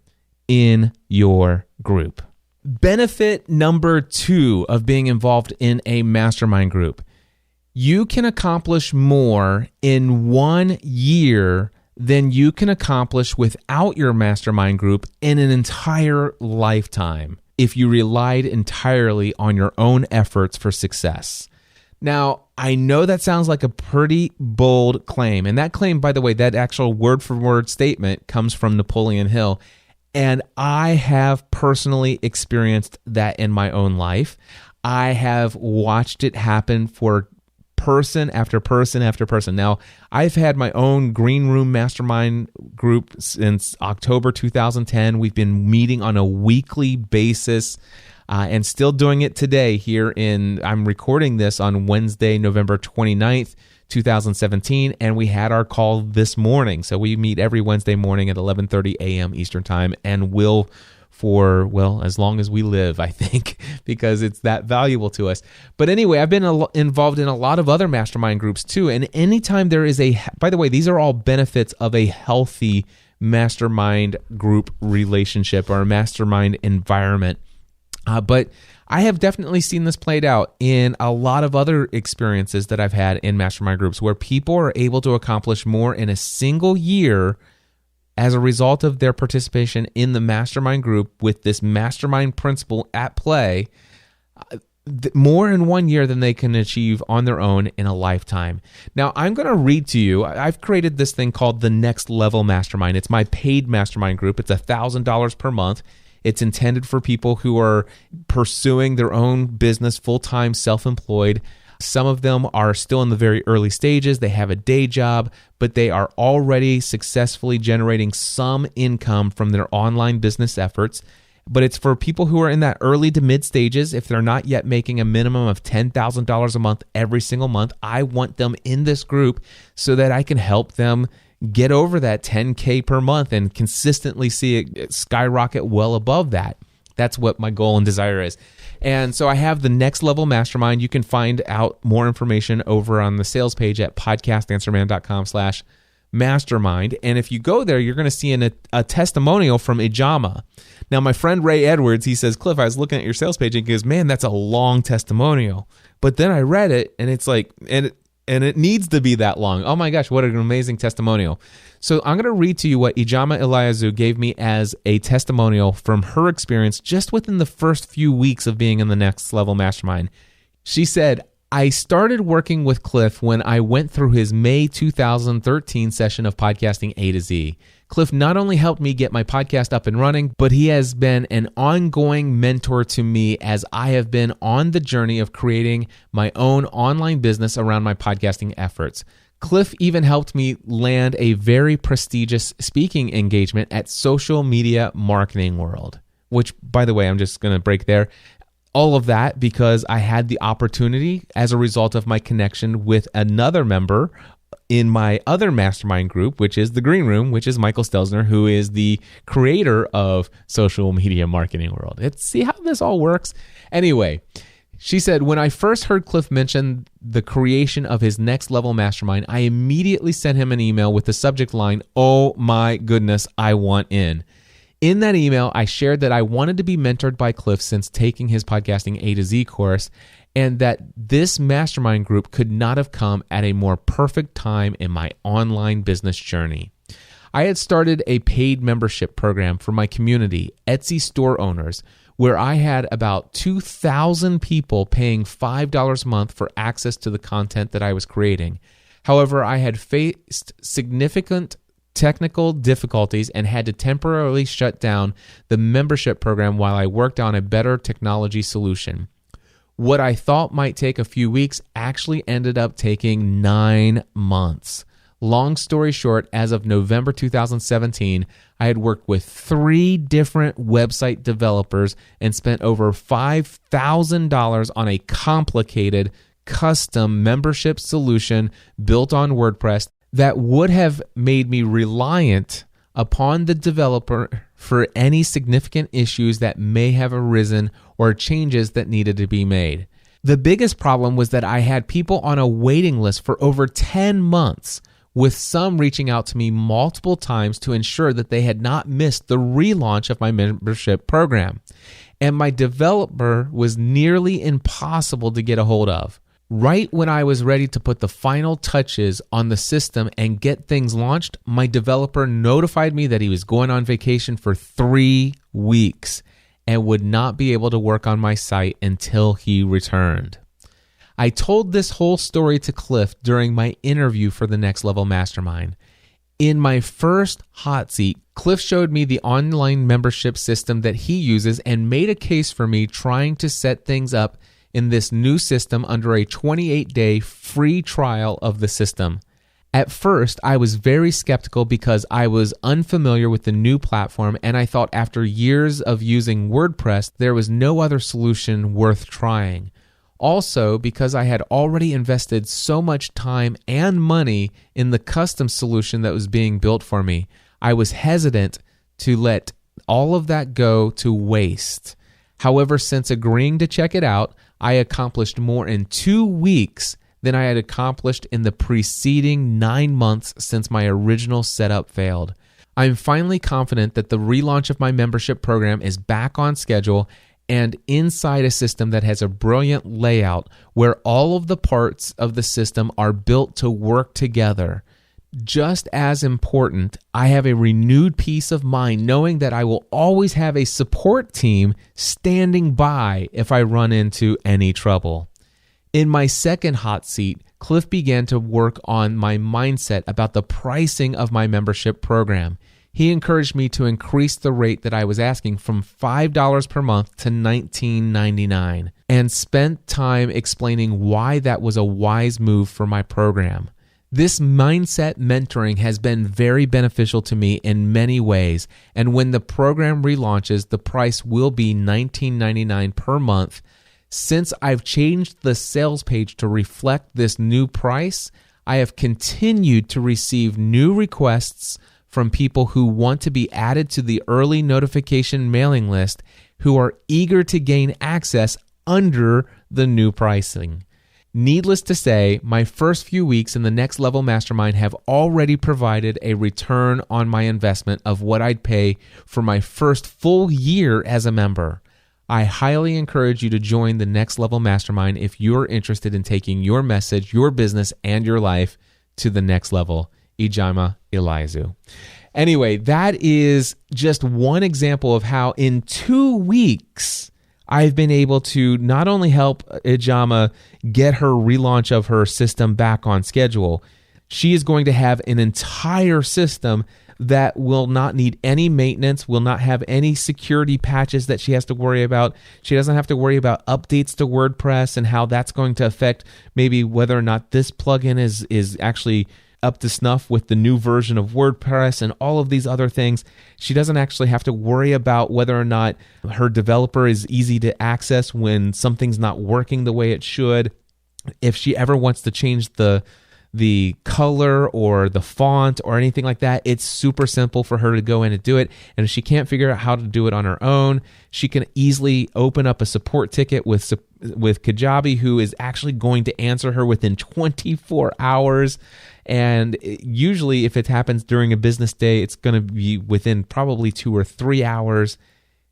in your group. Benefit number 2 of being involved in a mastermind group. You can accomplish more in 1 year than you can accomplish without your mastermind group in an entire lifetime if you relied entirely on your own efforts for success. Now, I know that sounds like a pretty bold claim. And that claim, by the way, that actual word-for-word statement comes from Napoleon Hill. And I have personally experienced that in my own life. I have watched it happen for person after person after person. Now, I've had my own Green Room Mastermind group since October 2010. We've been meeting on a weekly basis and still doing it today I'm recording this on Wednesday, November 29th, 2017, and we had our call this morning. So we meet every Wednesday morning at 11:30 a.m. Eastern Time, and will for, as long as we live, I think, because it's that valuable to us. But anyway, I've been involved in a lot of other mastermind groups too, and anytime there is by the way, these are all benefits of a healthy mastermind group relationship or a mastermind environment. But I have definitely seen this played out in a lot of other experiences that I've had in mastermind groups where people are able to accomplish more in a single year as a result of their participation in the mastermind group with this mastermind principle at play, more in 1 year than they can achieve on their own in a lifetime. Now, I'm going to read to you, I've created this thing called the Next Level Mastermind. It's my paid mastermind group. It's $1,000 per month. It's intended for people who are pursuing their own business, full-time, self-employed. Some of them are still in the very early stages. They have a day job, but they are already successfully generating some income from their online business efforts. But it's for people who are in that early to mid stages. If they're not yet making a minimum of $10,000 a month every single month, I want them in this group so that I can help them get over that $10K per month and consistently see it skyrocket well above that. That's what my goal and desire is. And so I have the Next Level Mastermind. You can find out more information over on the sales page at podcastanswerman.com/mastermind. And if you go there, you're going to see a testimonial from Ijama. Now, my friend Ray Edwards, he says, Cliff, I was looking at your sales page and he goes, man, that's a long testimonial. But then I read it and it's like, and it needs to be that long. Oh my gosh, what an amazing testimonial. So I'm going to read to you what Ijama Eliazu gave me as a testimonial from her experience just within the first few weeks of being in the Next Level Mastermind. She said, I started working with Cliff when I went through his May 2013 session of Podcasting A to Z. Cliff not only helped me get my podcast up and running, but he has been an ongoing mentor to me as I have been on the journey of creating my own online business around my podcasting efforts. Cliff even helped me land a very prestigious speaking engagement at Social Media Marketing World, which, by the way, I'm just going to break there. All of that because I had the opportunity as a result of my connection with another member in my other mastermind group, which is the Green Room, which is Michael Stelzner, who is the creator of Social Media Marketing World. See how this all works? Anyway, she said, when I first heard Cliff mention the creation of his Next Level Mastermind, I immediately sent him an email with the subject line, oh my goodness, I want in. In that email, I shared that I wanted to be mentored by Cliff since taking his Podcasting A to Z course, and that this mastermind group could not have come at a more perfect time in my online business journey. I had started a paid membership program for my community, Etsy store owners, where I had about 2,000 people paying $5 a month for access to the content that I was creating. However, I had faced significant technical difficulties and had to temporarily shut down the membership program while I worked on a better technology solution. What I thought might take a few weeks actually ended up taking 9 months. Long story short, as of November 2017, I had worked with 3 different website developers and spent over $5,000 on a complicated custom membership solution built on WordPress that would have made me reliant upon the developer for any significant issues that may have arisen or changes that needed to be made. The biggest problem was that I had people on a waiting list for over 10 months, with some reaching out to me multiple times to ensure that they had not missed the relaunch of my membership program. And my developer was nearly impossible to get a hold of. Right when I was ready to put the final touches on the system and get things launched, my developer notified me that he was going on vacation for 3 weeks and would not be able to work on my site until he returned. I told this whole story to Cliff during my interview for the Next Level Mastermind. In my first hot seat, Cliff showed me the online membership system that he uses and made a case for me trying to set things up in this new system under a 28-day free trial of the system. At first, I was very skeptical because I was unfamiliar with the new platform, and I thought after years of using WordPress, there was no other solution worth trying. Also, because I had already invested so much time and money in the custom solution that was being built for me, I was hesitant to let all of that go to waste. However, since agreeing to check it out, I accomplished more in 2 weeks than I had accomplished in the preceding 9 months since my original setup failed. I'm finally confident that the relaunch of my membership program is back on schedule and inside a system that has a brilliant layout where all of the parts of the system are built to work together. Just as important, I have a renewed peace of mind knowing that I will always have a support team standing by if I run into any trouble. In my second hot seat, Cliff began to work on my mindset about the pricing of my membership program. He encouraged me to increase the rate that I was asking from $5 per month to $19.99 and spent time explaining why that was a wise move for my program. This mindset mentoring has been very beneficial to me in many ways, and when the program relaunches, the price will be $19.99 per month. Since I've changed the sales page to reflect this new price, I have continued to receive new requests from people who want to be added to the early notification mailing list who are eager to gain access under the new pricing. Needless to say, my first few weeks in the Next Level Mastermind have already provided a return on my investment of what I'd pay for my first full year as a member. I highly encourage you to join the Next Level Mastermind if you're interested in taking your message, your business, and your life to the next level. Ijama Elizu. Anyway, that is just one example of how in 2 weeks I've been able to not only help Ijama get her relaunch of her system back on schedule, she is going to have an entire system that will not need any maintenance, will not have any security patches that she has to worry about. She doesn't have to worry about updates to WordPress and how that's going to affect maybe whether or not this plugin is actually up to snuff with the new version of WordPress and all of these other things. She doesn't actually have to worry about whether or not her developer is easy to access when something's not working the way it should. If she ever wants to change the color or the font or anything like that, it's super simple for her to go in and do it. And if she can't figure out how to do it on her own, she can easily open up a support ticket with Kajabi, who is actually going to answer her within 24 hours. And usually if it happens during a business day, it's going to be within probably 2 or 3 hours.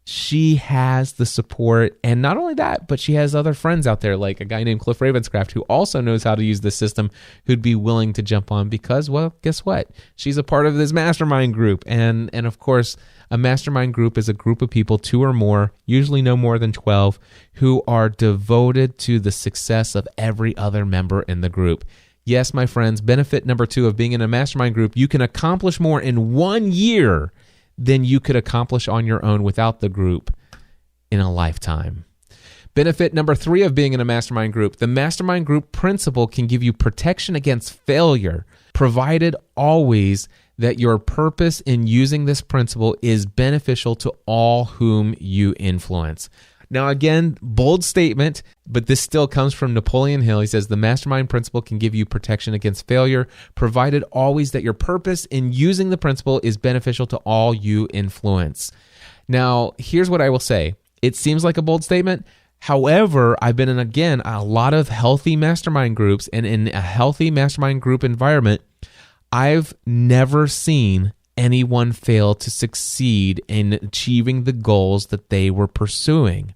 She has the support, and not only that, but she has other friends out there like a guy named Cliff Ravenscraft who also knows how to use the system, who'd be willing to jump on because, well, guess what? She's a part of this mastermind group. And of course, a mastermind group is a group of people, 2 or more, usually no more than 12, who are devoted to the success of every other member in the group. Yes, my friends, benefit number 2 of being in a mastermind group, you can accomplish more in 1 year than you could accomplish on your own without the group in a lifetime. Benefit number 3 of being in a mastermind group, the mastermind group principle can give you protection against failure, provided always that your purpose in using this principle is beneficial to all whom you influence. Now, again, bold statement, but this still comes from Napoleon Hill. He says, the mastermind principle can give you protection against failure, provided always that your purpose in using the principle is beneficial to all you influence. Now, here's what I will say. It seems like a bold statement. However, I've been in, again, a lot of healthy mastermind groups, and in a healthy mastermind group environment, I've never seen anyone fail to succeed in achieving the goals that they were pursuing.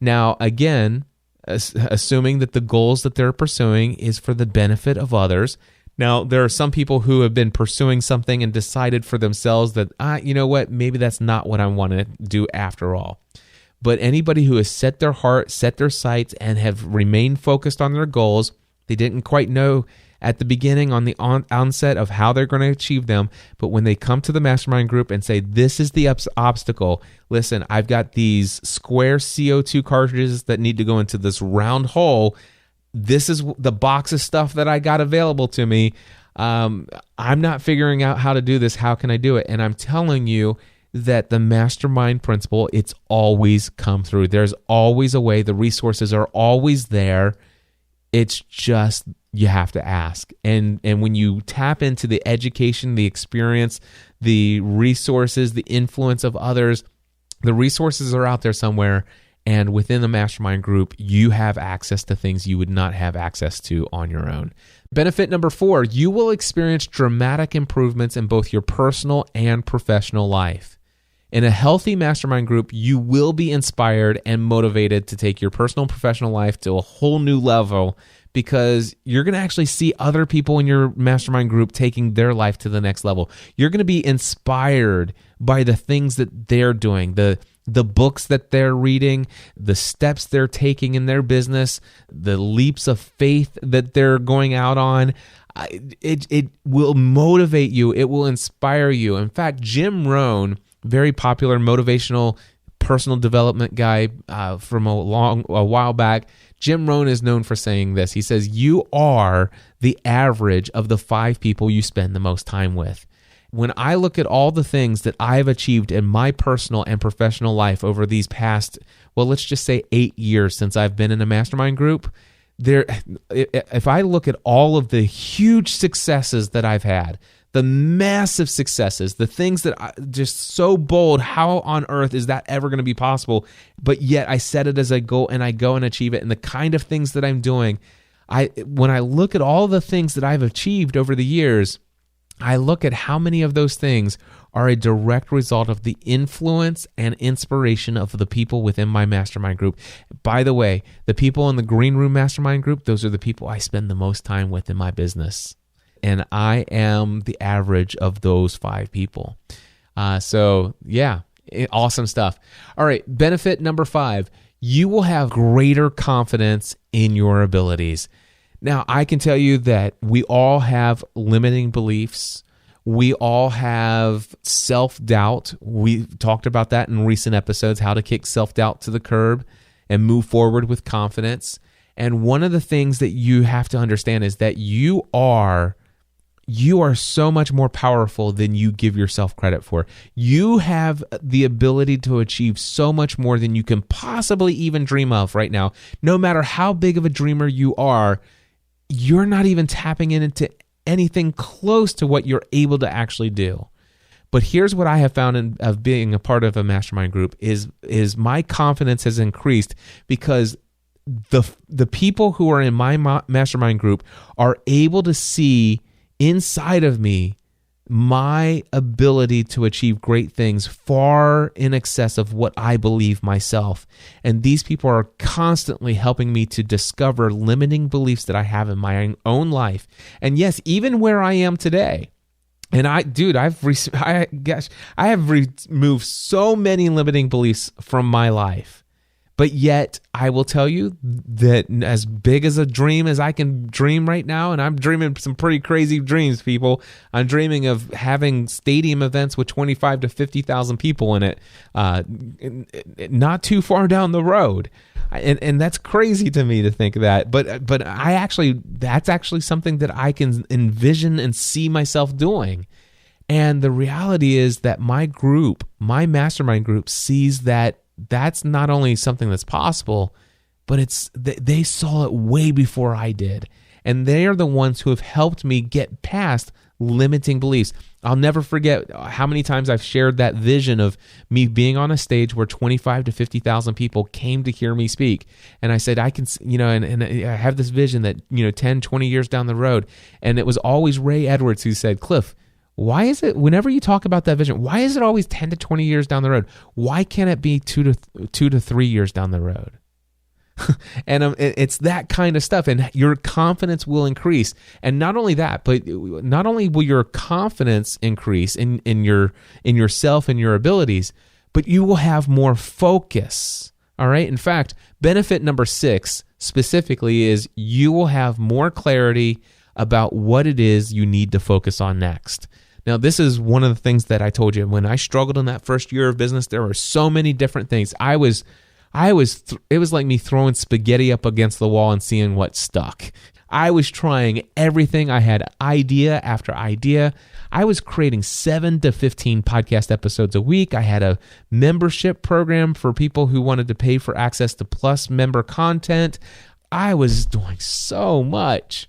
Now, again, assuming that the goals that they're pursuing is for the benefit of others. Now, there are some people who have been pursuing something and decided for themselves that, you know what, maybe that's not what I want to do after all. But anybody who has set their heart, set their sights, and have remained focused on their goals, they didn't quite know at the beginning on the onset of how they're going to achieve them. But when they come to the mastermind group and say, this is the obstacle, listen, I've got these square CO2 cartridges that need to go into this round hole. This is the box of stuff that I got available to me. I'm not figuring out how to do this. How can I do it? And I'm telling you that the mastermind principle, it's always come through. There's always a way. The resources are always there. It's just, you have to ask. And when you tap into the education, the experience, the resources, the influence of others, the resources are out there somewhere. And within the mastermind group, you have access to things you would not have access to on your own. Benefit number 4, you will experience dramatic improvements in both your personal and professional life. In a healthy mastermind group, you will be inspired and motivated to take your personal and professional life to a whole new level, because you're going to actually see other people in your mastermind group taking their life to the next level. You're going to be inspired by the things that they're doing, the books that they're reading, the steps they're taking in their business, the leaps of faith that they're going out on. It will motivate you. It will inspire you. In fact, Jim Rohn, very popular motivational personal development guy from a while back, Jim Rohn is known for saying this. He says, you are the average of the 5 people you spend the most time with. When I look at all the things that I've achieved in my personal and professional life over these past, well, let's just say 8 years since I've been in a mastermind group, if I look at all of the huge successes that I've had, the massive successes, the things that I just so bold, how on earth is that ever going to be possible? But yet I set it as a goal and I go and achieve it. And the kind of things that I'm doing, when I look at all the things that I've achieved over the years, I look at how many of those things are a direct result of the influence and inspiration of the people within my mastermind group. By the way, the people in the Green Room Mastermind Group, those are the people I spend the most time with in my business. And I am the average of those 5 people. So yeah, awesome stuff. All right, benefit number 5, you will have greater confidence in your abilities. Now, I can tell you that we all have limiting beliefs. We all have self-doubt. We talked about that in recent episodes, how to kick self-doubt to the curb and move forward with confidence. And one of the things that you have to understand is that you are so much more powerful than you give yourself credit for. You have the ability to achieve so much more than you can possibly even dream of right now. No matter how big of a dreamer you are, you're not even tapping into anything close to what you're able to actually do. But here's what I have found of being a part of a mastermind group is my confidence has increased because the people who are in my mastermind group are able to see inside of me my ability to achieve great things far in excess of what I believe myself. And these people are constantly helping me to discover limiting beliefs that I have in my own life. And yes, even where I am today. And I have removed so many limiting beliefs from my life. But yet, I will tell you that as big as a dream as I can dream right now, and I'm dreaming some pretty crazy dreams, people. I'm dreaming of having stadium events with 25 to 50,000 people in it, not too far down the road. And that's crazy to me to think that. But that's actually something that I can envision and see myself doing. And the reality is that my mastermind group, sees that that's not only something that's possible, but they saw it way before I did. And they are the ones who have helped me get past limiting beliefs. I'll never forget how many times I've shared that vision of me being on a stage where 25 to 50,000 people came to hear me speak. And I said, I can, and I have this vision that, 10, 20 years down the road. And it was always Ray Edwards who said, Cliff, why is it, whenever you talk about that vision, why is it always 10 to 20 years down the road? Why can't it be 2 to 3 years down the road? And it's that kind of stuff, and your confidence will increase. And not only that, but not only will your confidence increase in yourself and your abilities, but you will have more focus. All right. In fact, benefit number 6 specifically is you will have more clarity about what it is you need to focus on next. Now, this is one of the things that I told you when I struggled in that first year of business. There were so many different things. It was like me throwing spaghetti up against the wall and seeing what stuck. I was trying everything. I had idea after idea. I was creating 7 to 15 podcast episodes a week. I had a membership program for people who wanted to pay for access to Plus member content. I was doing so much,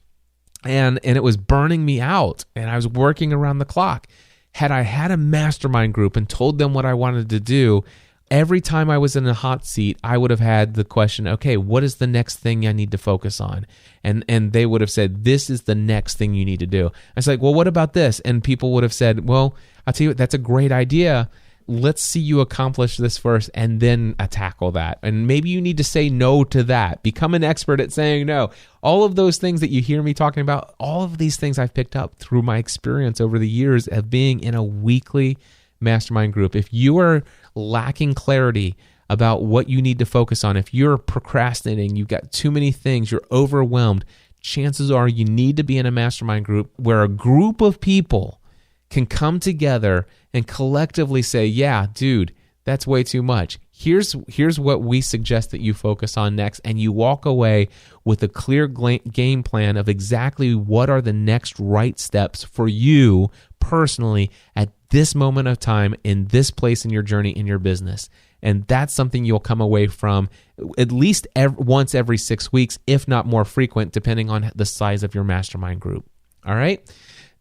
and it was burning me out, and I was working around the clock. Had I had a mastermind group and told them what I wanted to do, every time I was in a hot seat, I would have had the question, okay, what is the next thing I need to focus on? And they would have said, this is the next thing you need to do. I was like, well, what about this? And people would have said, well, I'll tell you what, that's a great idea. Let's see you accomplish this first and then tackle that. And maybe you need to say no to that. Become an expert at saying no. All of those things that you hear me talking about, all of these things I've picked up through my experience over the years of being in a weekly mastermind group. If you are lacking clarity about what you need to focus on, if you're procrastinating, you've got too many things, you're overwhelmed, chances are you need to be in a mastermind group where a group of people can come together and collectively say, yeah, dude, that's way too much. Here's what we suggest that you focus on next, and you walk away with a clear game plan of exactly what are the next right steps for you personally at this moment of time in this place in your journey in your business. And that's something you'll come away from at least once every 6 weeks, if not more frequent, depending on the size of your mastermind group. All right?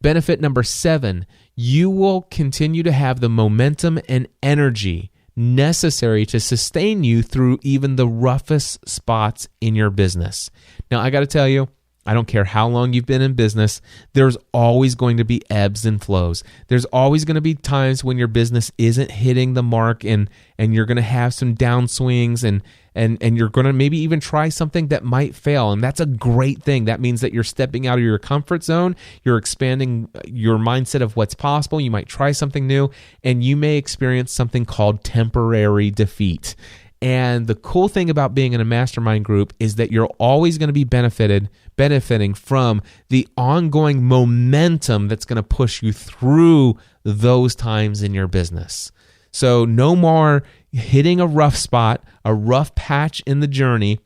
Benefit number 7, you will continue to have the momentum and energy necessary to sustain you through even the roughest spots in your business. Now, I got to tell you, I don't care how long you've been in business, there's always going to be ebbs and flows. There's always going to be times when your business isn't hitting the mark and you're going to have some downswings and you're going to maybe even try something that might fail. And that's a great thing. That means that you're stepping out of your comfort zone. You're expanding your mindset of what's possible. You might try something new and you may experience something called temporary defeat. And the cool thing about being in a mastermind group is that you're always going to be benefiting from the ongoing momentum that's going to push you through those times in your business. So no more hitting a rough spot, a rough patch in the journey,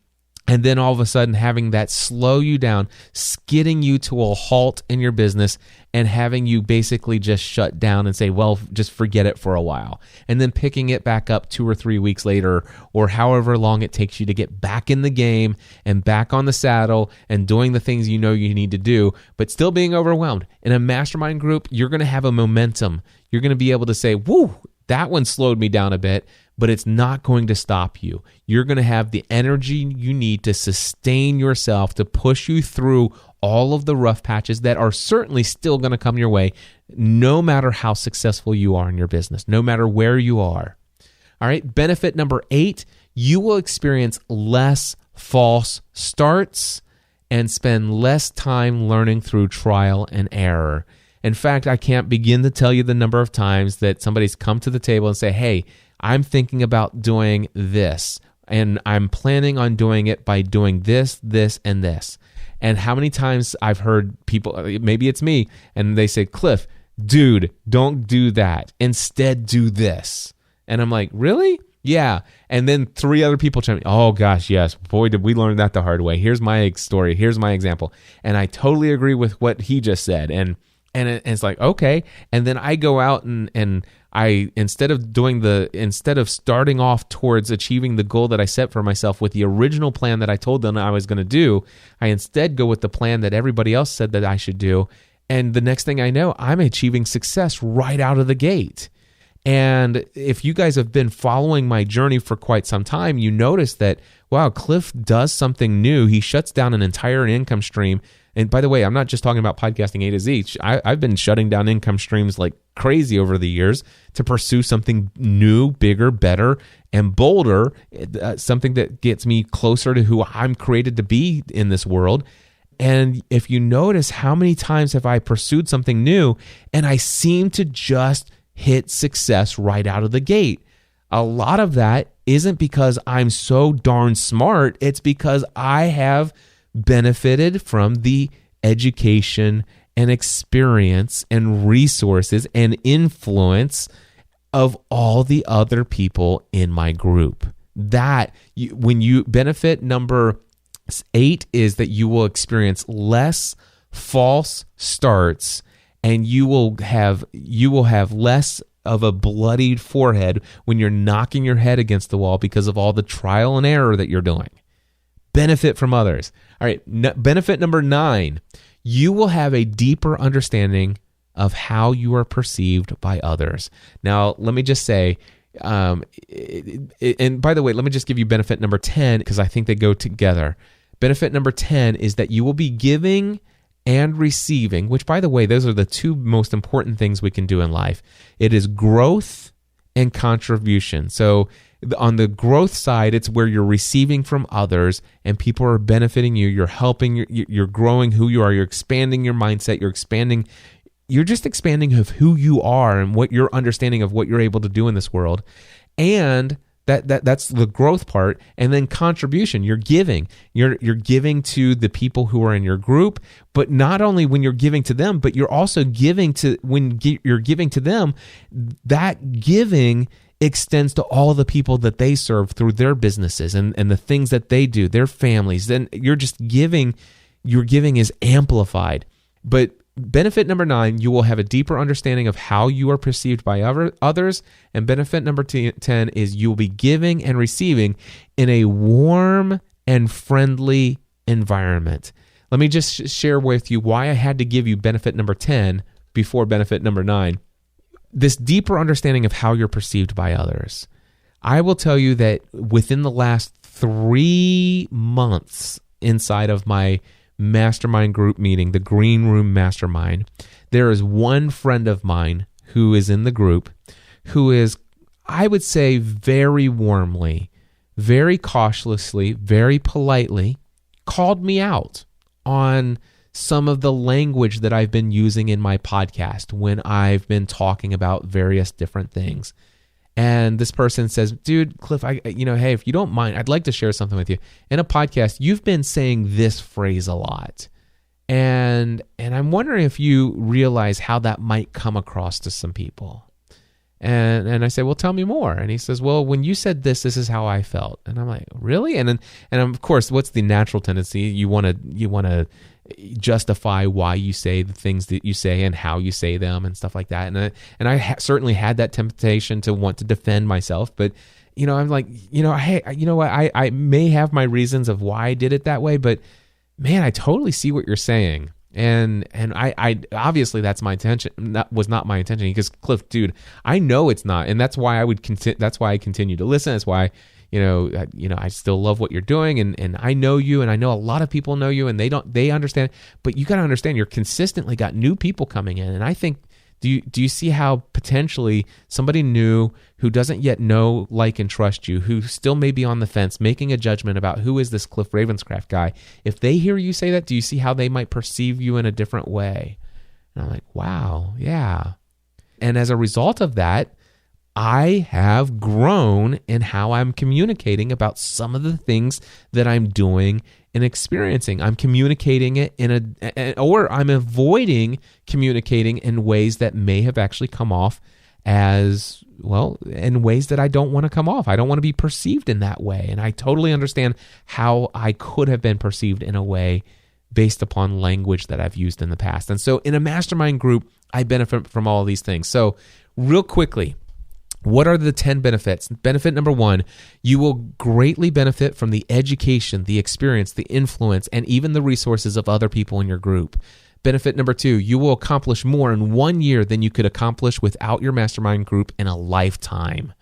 and then all of a sudden having that slow you down, skidding you to a halt in your business and having you basically just shut down and say, well, just forget it for a while. And then picking it back up 2 or 3 weeks later or however long it takes you to get back in the game and back on the saddle and doing the things you know you need to do, but still being overwhelmed. In a mastermind group, you're going to have a momentum. You're going to be able to say, woo, that one slowed me down a bit, but it's not going to stop you. You're going to have the energy you need to sustain yourself, to push you through all of the rough patches that are certainly still going to come your way, no matter how successful you are in your business, no matter where you are. All right, benefit number 8, you will experience less false starts and spend less time learning through trial and error. In fact, I can't begin to tell you the number of times that somebody's come to the table and say, hey, I'm thinking about doing this, and I'm planning on doing it by doing this, this, and this. And how many times I've heard people, maybe it's me, and they say, Cliff, dude, don't do that. Instead, do this. And I'm like, really? Yeah. And then 3 other people chime in, oh gosh, yes. Boy, did we learn that the hard way. Here's my story. Here's my example. And I totally agree with what he just said. And it's like, okay. And then I go out and I, instead of starting off towards achieving the goal that I set for myself with the original plan that I told them I was going to do, I instead go with the plan that everybody else said that I should do. And the next thing I know, I'm achieving success right out of the gate. And if you guys have been following my journey for quite some time, you notice that, wow, Cliff does something new. He shuts down an entire income stream. And by the way, I'm not just talking about podcasting A to Z. I've been shutting down income streams like crazy over the years to pursue something new, bigger, better, and bolder, something that gets me closer to who I'm created to be in this world. And if you notice, how many times have I pursued something new and I seem to just hit success right out of the gate? A lot of that isn't because I'm so darn smart. It's because I have benefited from the education and experience and resources and influence of all the other people in my group. When you benefit number 8 is that you will experience less false starts, and you will have less of a bloodied forehead when you're knocking your head against the wall because of all the trial and error that you're doing. Benefit from others. All right, benefit number 9, you will have a deeper understanding of how you are perceived by others. Now, let me just say, and by the way, let me just give you benefit number 10 because I think they go together. Benefit number 10 is that you will be giving and receiving, which, by the way, those are the two most important things we can do in life. It is growth and contribution. So on the growth side, it's where you're receiving from others and people are benefiting you. You're helping, you're growing who you are. You're expanding your mindset. You're just expanding of who you are and what your understanding of what you're able to do in this world. And that's the growth part. And then contribution, you're giving. You're giving to the people who are in your group, but not only when you're giving to them, but you're also giving to, when you're giving to them, that giving extends to all the people that they serve through their businesses and the things that they do, their families. Then you're just giving, your giving is amplified. But benefit number 9, you will have a deeper understanding of how you are perceived by others. And benefit number 10 is you will be giving and receiving in a warm and friendly environment. Let me just share with you why I had to give you benefit number 10 before benefit number 9. This deeper understanding of how you're perceived by others. I will tell you that within the last 3 months inside of my mastermind group meeting, the Green Room Mastermind, there is one friend of mine who is in the group who is, I would say, very warmly, very cautiously, very politely called me out on some of the language that I've been using in my podcast when I've been talking about various different things. And this person says, dude, Cliff, hey, if you don't mind, I'd like to share something with you. In a podcast, you've been saying this phrase a lot. And I'm wondering if you realize how that might come across to some people. And I say, well, tell me more. And he says, well, when you said this is how I felt. And I'm like, really? And of course, what's the natural tendency? You want to justify why you say the things that you say and how you say them and stuff like that. And I certainly had that temptation to want to defend myself, but I'm like, hey, you know what? I may have my reasons of why I did it that way, but man, I totally see what you're saying. And I obviously that's my intention. That was not my intention. Because Cliff, dude, I know it's not, and that's why that's why I continue to listen. That's why I still love what you're doing, and I know you, and I know a lot of people know you, and they understand. But you got to understand, you're consistently got new people coming in, and I think. Do you see how potentially somebody new who doesn't yet know, like, and trust you, who still may be on the fence, making a judgment about who is this Cliff Ravenscraft guy, if they hear you say that, do you see how they might perceive you in a different way? And I'm like, wow, yeah. And as a result of that, I have grown in how I'm communicating about some of the things that I'm doing and experiencing. I'm communicating it or I'm avoiding communicating in ways that may have actually come off as, well, in ways that I don't want to come off. I don't want to be perceived in that way. And I totally understand how I could have been perceived in a way based upon language that I've used in the past. And so in a mastermind group, I benefit from all of these things. So real quickly, what are the 10 benefits? Benefit number 1, you will greatly benefit from the education, the experience, the influence, and even the resources of other people in your group. Benefit number 2, you will accomplish more in 1 year than you could accomplish without your mastermind group in a lifetime.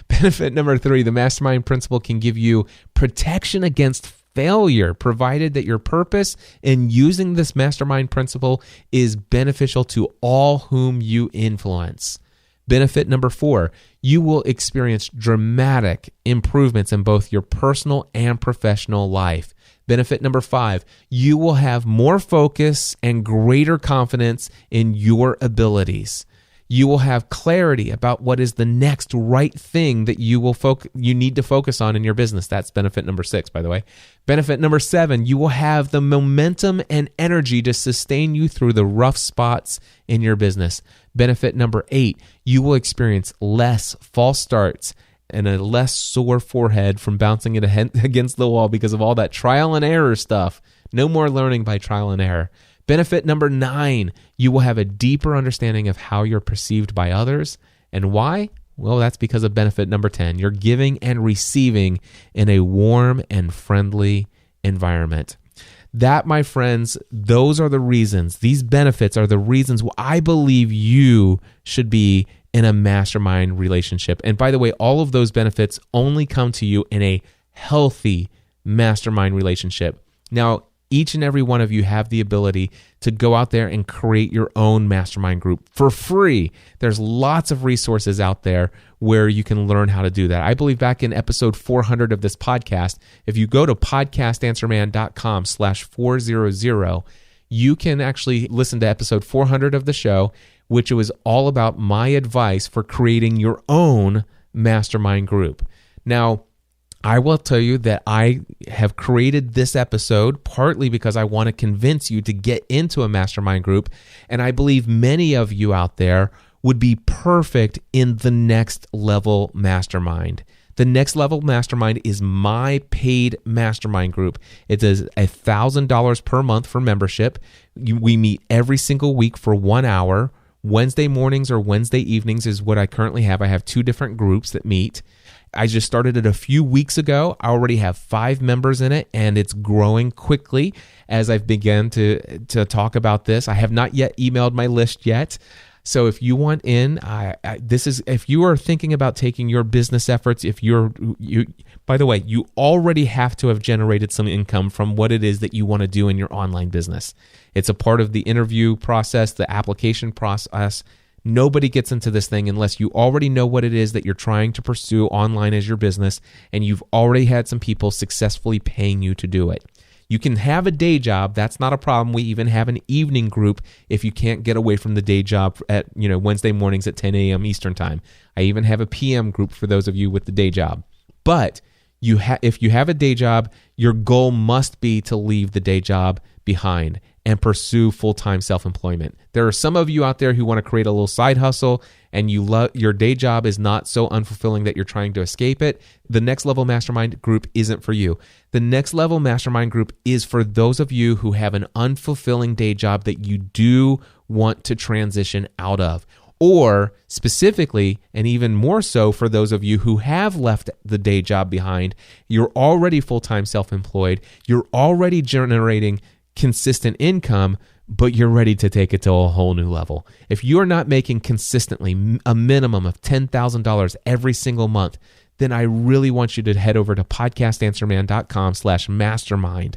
Benefit number 3, the mastermind principle can give you protection against failure, provided that your purpose in using this mastermind principle is beneficial to all whom you influence. Benefit number 4, you will experience dramatic improvements in both your personal and professional life. Benefit number 5, you will have more focus and greater confidence in your abilities. You will have clarity about what is the next right thing that you need to focus on in your business. That's benefit number 6, by the way. Benefit number 7, you will have the momentum and energy to sustain you through the rough spots in your business. Benefit number 8, you will experience less false starts and a less sore forehead from bouncing it against the wall because of all that trial and error stuff. No more learning by trial and error. Benefit number 9, you will have a deeper understanding of how you're perceived by others. And why? Well, that's because of benefit number 10. You're giving and receiving in a warm and friendly environment. That, my friends, those are the reasons. These benefits are the reasons why I believe you should be in a mastermind relationship. And by the way, all of those benefits only come to you in a healthy mastermind relationship. Now, each and every one of you have the ability to go out there and create your own mastermind group for free. There's lots of resources out there where you can learn how to do that. I believe back in episode 400 of this podcast, if you go to podcastanswerman.com/400, you can actually listen to episode 400 of the show, which was all about my advice for creating your own mastermind group. Now, I will tell you that I have created this episode partly because I want to convince you to get into a mastermind group, and I believe many of you out there would be perfect in the Next Level Mastermind. The Next Level Mastermind is my paid mastermind group. It is $1,000 per month for membership. We meet every single week for 1 hour. Wednesday mornings or Wednesday evenings is what I currently have. I have 2 different groups that meet. I just started it a few weeks ago. I already have 5 members in it, and it's growing quickly as I've begun to talk about this. I have not yet emailed my list yet. So if you want in, if you are thinking about taking your business efforts, by the way, you already have to have generated some income from what it is that you want to do in your online business. It's a part of the interview process, the application process. Nobody gets into this thing unless you already know what it is that you're trying to pursue online as your business, and you've already had some people successfully paying you to do it. You can have a day job. That's not a problem. We even have an evening group if you can't get away from the day job at Wednesday mornings at 10 a.m. Eastern time. I even have a PM group for those of you with the day job. But if you have a day job, your goal must be to leave the day job behind and pursue full-time self-employment. There are some of you out there who want to create a little side hustle, and your day job is not so unfulfilling that you're trying to escape it. The Next Level Mastermind group isn't for you. The Next Level Mastermind group is for those of you who have an unfulfilling day job that you do want to transition out of. Or specifically, and even more so for those of you who have left the day job behind, you're already full-time self-employed, you're already generating consistent income, but you're ready to take it to a whole new level. If you're not making consistently a minimum of $10,000 every single month, then I really want you to head over to podcastanswerman.com/mastermind.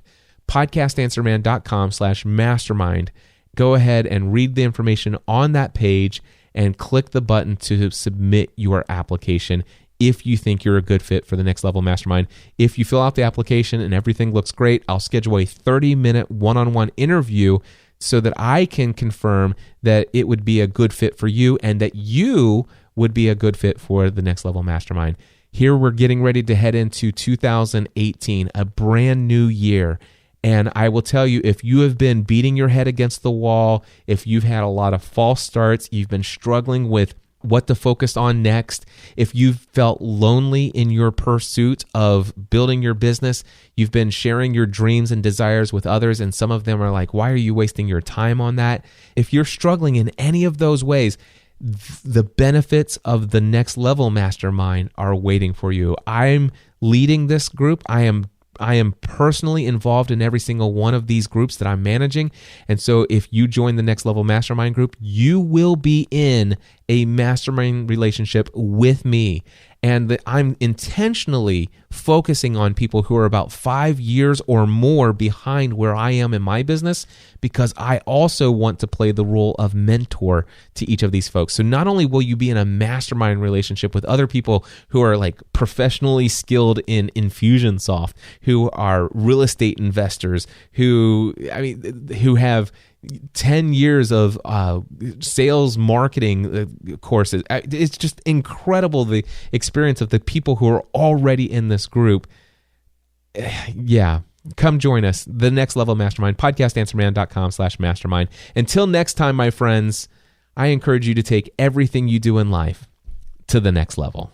podcastanswerman.com/mastermind. Go ahead and read the information on that page and click the button to submit your application if you think you're a good fit for the Next Level Mastermind. If you fill out the application and everything looks great, I'll schedule a 30-minute one-on-one interview so that I can confirm that it would be a good fit for you and that you would be a good fit for the Next Level Mastermind. Here we're getting ready to head into 2018, a brand new year. And I will tell you, if you have been beating your head against the wall, if you've had a lot of false starts, you've been struggling with what to focus on next, if you've felt lonely in your pursuit of building your business, you've been sharing your dreams and desires with others, and some of them are like, why are you wasting your time on that? If you're struggling in any of those ways, the benefits of the Next Level Mastermind are waiting for you. I'm leading this group. I am am personally involved in every single one of these groups that I'm managing. And so if you join the Next Level Mastermind group, you will be in a mastermind relationship with me. And I'm intentionally focusing on people who are about 5 years or more behind where I am in my business, because I also want to play the role of mentor to each of these folks. So not only will you be in a mastermind relationship with other people who are like professionally skilled in Infusionsoft, who are real estate investors, who have 10 years of sales marketing courses. It's just incredible, the experience of the people who are already in this group. Yeah, come join us. The Next Level Mastermind, podcastanswerman.com/mastermind. Until next time, my friends, I encourage you to take everything you do in life to the next level.